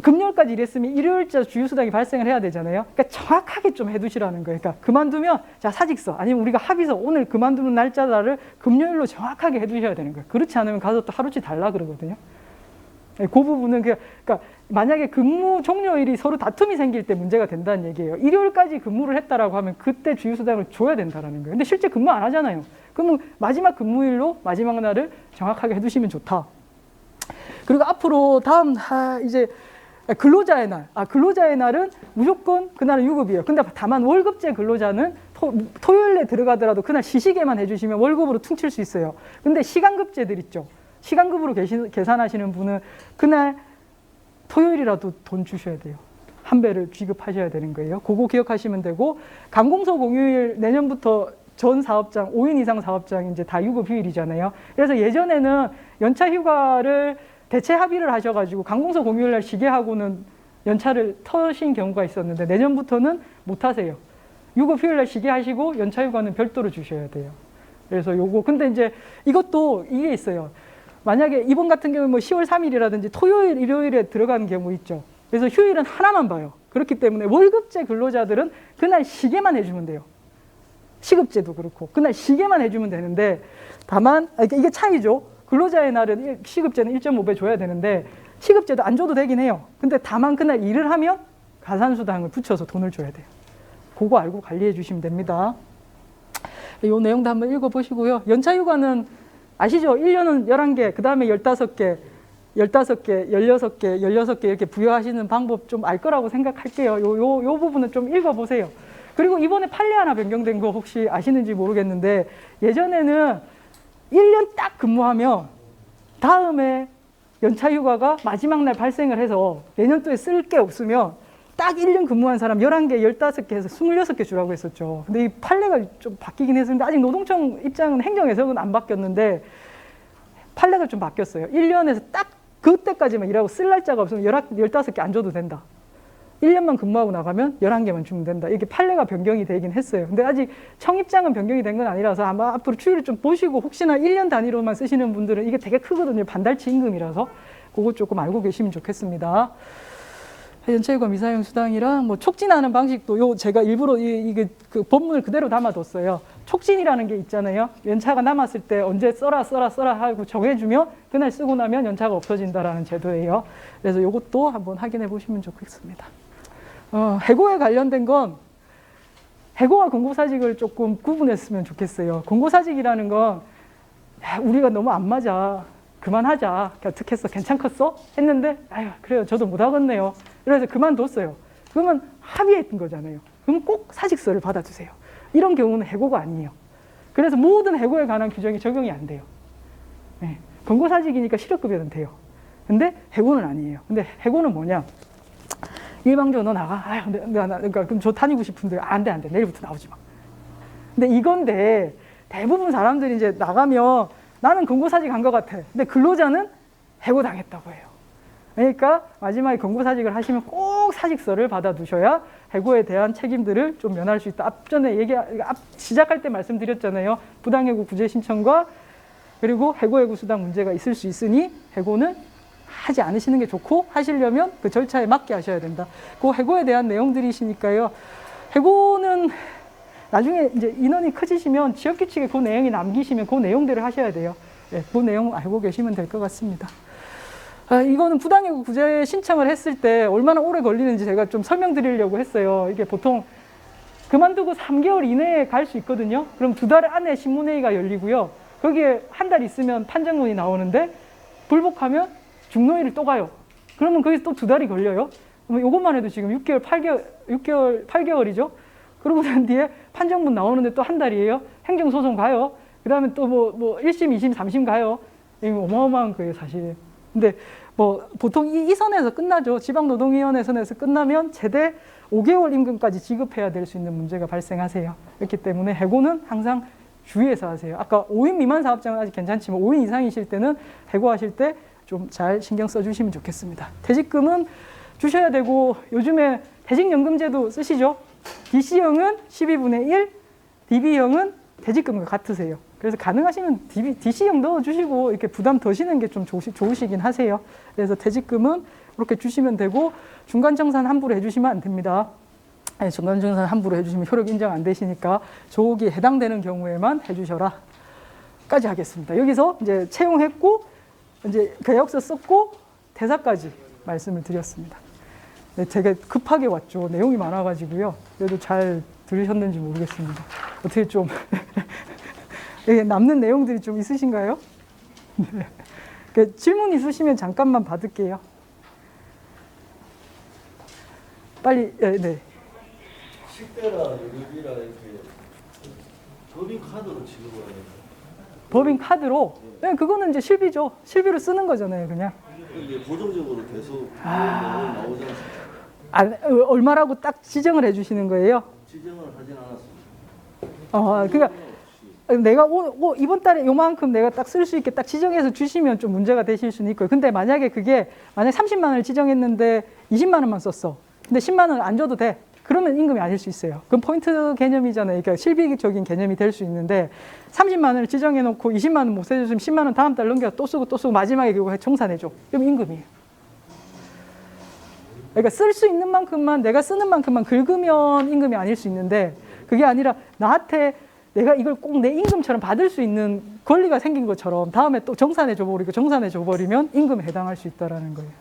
금요일까지 일했으면 일요일자 주휴수당이 발생을 해야 되잖아요. 그러니까 정확하게 좀 해두시라는 거예요. 그러니까 그만두면 자 사직서 아니면 우리가 합의서 오늘 그만두는 날짜를 금요일로 정확하게 해두셔야 되는 거예요. 그렇지 않으면 가서 또 하루치 달라 그러거든요. 그 부분은 그러니까 만약에 근무 종료일이 서로 다툼이 생길 때 문제가 된다는 얘기예요. 일요일까지 근무를 했다라고 하면 그때 주휴수당을 줘야 된다라는 거예요. 근데 실제 근무 안 하잖아요. 그러면 마지막 근무일로 마지막 날을 정확하게 해두시면 좋다. 그리고 앞으로 다음 이제 근로자의 날. 근로자의 날은 무조건 그날은 유급이에요. 근데 다만 월급제 근로자는 토요일에 들어가더라도 그날 시시게만 해주시면 월급으로 퉁칠 수 있어요. 근데 시간급제들 있죠. 시간급으로 계산하시는 분은 그날 토요일이라도 돈 주셔야 돼요. 한 배를 지급하셔야 되는 거예요. 그거 기억하시면 되고, 감공서 공휴일 내년부터 전 사업장, 5인 이상 사업장이 이제 다 유급 휴일이잖아요. 그래서 예전에는 연차 휴가를 대체 합의를 하셔가지고 관공서 공휴일 날 쉬게 하고는 연차를 터신 경우가 있었는데 내년부터는 못 하세요. 유급 휴일 날 쉬게 하시고 연차 휴가는 별도로 주셔야 돼요. 그래서 요거 근데 이제 이것도 이게 있어요. 만약에 이번 같은 경우는 뭐 10월 3일이라든지 토요일, 일요일에 들어가는 경우 있죠. 그래서 휴일은 하나만 봐요. 그렇기 때문에 월급제 근로자들은 그날 쉬게만 해주면 돼요. 시급제도 그렇고 그날 쉬게만 해주면 되는데 다만 이게 차이죠. 근로자의 날은 시급제는 1.5배 줘야 되는데 시급제도 안 줘도 되긴 해요. 근데 다만 그날 일을 하면 가산수당을 붙여서 돈을 줘야 돼요. 그거 알고 관리해 주시면 됩니다. 이 내용도 한번 읽어보시고요. 연차휴가는 아시죠? 1년은 11개, 그 다음에 15개, 15개, 16개, 16개 이렇게 부여하시는 방법 좀 알 거라고 생각할게요. 요 부분은 좀 읽어보세요. 그리고 이번에 판례 하나 변경된 거 혹시 아시는지 모르겠는데 예전에는 1년 딱 근무하면 다음에 연차휴가가 마지막 날 발생을 해서 내년도에 쓸 게 없으면 딱 1년 근무한 사람 11개, 15개 해서 26개 주라고 했었죠. 근데 이 판례가 좀 바뀌긴 했는데 아직 노동청 입장은 행정 해석은 안 바뀌었는데 판례가 좀 바뀌었어요. 1년에서 딱 그때까지만 일하고 쓸 날짜가 없으면 15개 안 줘도 된다. 1년만 근무하고 나가면 11개만 주면 된다. 이게 판례가 변경이 되긴 했어요. 근데 아직 청입장은 변경이 된 건 아니라서 아마 앞으로 추이를 좀 보시고 혹시나 1년 단위로만 쓰시는 분들은 이게 되게 크거든요. 반달치 임금이라서 그거 조금 알고 계시면 좋겠습니다. 연차휴가 미사용 수당이랑 뭐 촉진하는 방식도 제가 일부러 이게 그 본문을 그대로 담아뒀어요. 촉진이라는 게 있잖아요. 연차가 남았을 때 언제 써라 하고 정해주면 그날 쓰고 나면 연차가 없어진다라는 제도예요. 그래서 이것도 한번 확인해 보시면 좋겠습니다. 해고에 관련된 건 해고와 공고사직을 조금 구분했으면 좋겠어요. 공고사직이라는 건 우리가 너무 안 맞아. 그만하자. 어떻게 했어? 괜찮겠어? 했는데 아유 그래요. 저도 못하겠네요. 그래서 그만뒀어요. 그러면 합의했던 거잖아요. 그럼 꼭 사직서를 받아주세요. 이런 경우는 해고가 아니에요. 그래서 모든 해고에 관한 규정이 적용이 안 돼요. 네. 권고사직이니까 실업급여는 돼요. 근데 해고는 아니에요. 근데 해고는 뭐냐? 일방적으로 너 나가. 아유, 그러니까 그럼 저 다니고 싶은데 안 돼. 내일부터 나오지 마. 근데 이건데 대부분 사람들이 이제 나가면 나는 권고사직 한 것 같아. 근데 근로자는 해고당했다고 해요. 그러니까 마지막에 권고사직을 하시면 꼭 사직서를 받아두셔야 해고에 대한 책임들을 좀 면할 수 있다. 앞전에 시작할 때 말씀드렸잖아요. 부당해고 구제 신청과 그리고 해고해고 수당 문제가 있을 수 있으니 해고는 하지 않으시는 게 좋고 하시려면 그 절차에 맞게 하셔야 된다. 그 해고에 대한 내용들이시니까요. 해고는 나중에 이제 인원이 커지시면 지역규칙에 그 내용이 남기시면 그 내용들을 하셔야 돼요. 네, 그 내용 알고 계시면 될 것 같습니다. 이거는 부당해고 구제 신청을 했을 때 얼마나 오래 걸리는지 제가 좀 설명드리려고 했어요. 이게 보통 그만두고 3개월 이내에 갈 수 있거든요. 그럼 2달 안에 신문회의가 열리고요. 거기에 한 달 있으면 판정문이 나오는데 불복하면 중노회를 또 가요. 그러면 거기서 또 2달이 걸려요. 그러면 이것만 해도 지금 6개월, 8개월이죠. 그러고 난 뒤에 판정문 나오는데 또 한 달이에요. 행정소송 가요. 그 다음에 또 뭐 1심, 2심, 3심 가요. 이거 어마어마한 거예요, 사실. 근데 뭐 보통 이 선에서 끝나죠. 지방노동위원회 선에서 끝나면 최대 5개월 임금까지 지급해야 될 수 있는 문제가 발생하세요. 그렇기 때문에 해고는 항상 주의해서 하세요. 아까 5인 미만 사업장은 아직 괜찮지만 5인 이상이실 때는 해고하실 때 좀 잘 신경 써주시면 좋겠습니다. 퇴직금은 주셔야 되고 요즘에 퇴직연금제도 쓰시죠. DC형은 12분의 1, DB형은 퇴직금과 같으세요. 그래서 가능하시면 DC형 넣어주시고 이렇게 부담 더시는 게 좀 좋으시긴 하세요. 그래서 퇴직금은 이렇게 주시면 되고 중간정산 함부로 해주시면 안 됩니다. 아니, 중간정산 함부로 해주시면 효력 인정 안 되시니까 조기에 해당되는 경우에만 해주셔라. 까지 하겠습니다. 여기서 이제 채용했고 이제 계약서 썼고 대사까지 말씀을 드렸습니다. 네, 되게 급하게 왔죠. 내용이 많아가지고요. 그래도 잘 들으셨는지 모르겠습니다. 어떻게 좀 남는 내용들이 좀 있으신가요? 네. 질문 있으시면 잠깐만 받을게요. 빨리, 네. 식대라, 유류비라 이렇게 법인카드로 지급을 해요. 법인카드로? 네, 그거는 이제 실비죠. 실비로 쓰는 거잖아요, 그냥. 이게 고정적으로 계속 나오지 않습니까? 얼마라고 딱 지정을 해주시는 거예요? 지정을 하진 않았습니다. 그러니까 내가 이번 달에 요만큼 내가 딱 쓸 수 있게 딱 지정해서 주시면 좀 문제가 되실 수는 있고요. 근데 만약에 그게 만약 30만 원을 지정했는데 20만 원만 썼어. 근데 10만 원을 안 줘도 돼. 그러면 임금이 아닐 수 있어요. 그럼 포인트 개념이잖아요. 그러니까 실비적인 개념이 될 수 있는데 30만 원을 지정해 놓고 20만 원 못 써줬으면 10만 원 다음 달 넘겨 또 쓰고 마지막에 그거 청산해줘. 그럼 임금이에요. 그러니까 쓸 수 있는 만큼만 내가 쓰는 만큼만 긁으면 임금이 아닐 수 있는데 그게 아니라 나한테 내가 이걸 꼭 내 임금처럼 받을 수 있는 권리가 생긴 것처럼 다음에 또 정산해 줘버리고 정산해 줘버리면 임금에 해당할 수 있다는 거예요.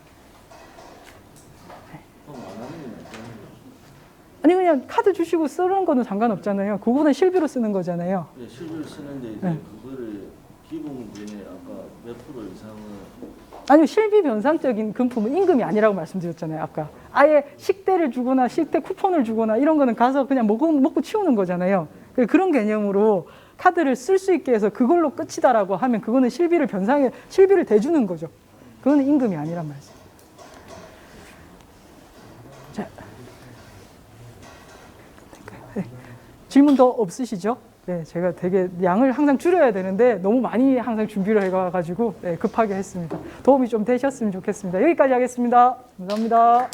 아니 그냥 카드 주시고 쓰는 거는 상관없잖아요. 그거는 실비로 쓰는 거잖아요. 네, 실비를 쓰는데 이제 네. 그거를 기본금에 아까 몇 프로 이상을 아니요, 실비 변상적인 금품은 임금이 아니라고 말씀드렸잖아요. 아까 아예 식대를 주거나 식대 쿠폰을 주거나 이런 거는 가서 그냥 먹고 치우는 거잖아요. 그런 개념으로 카드를 쓸 수 있게 해서 그걸로 끝이다라고 하면 그거는 실비를 대주는 거죠. 그거는 임금이 아니란 말이죠. 자, 네. 질문 더 없으시죠? 네, 제가 되게 양을 항상 줄여야 되는데 너무 많이 항상 준비를 해가지고 네, 급하게 했습니다. 도움이 좀 되셨으면 좋겠습니다. 여기까지 하겠습니다. 감사합니다.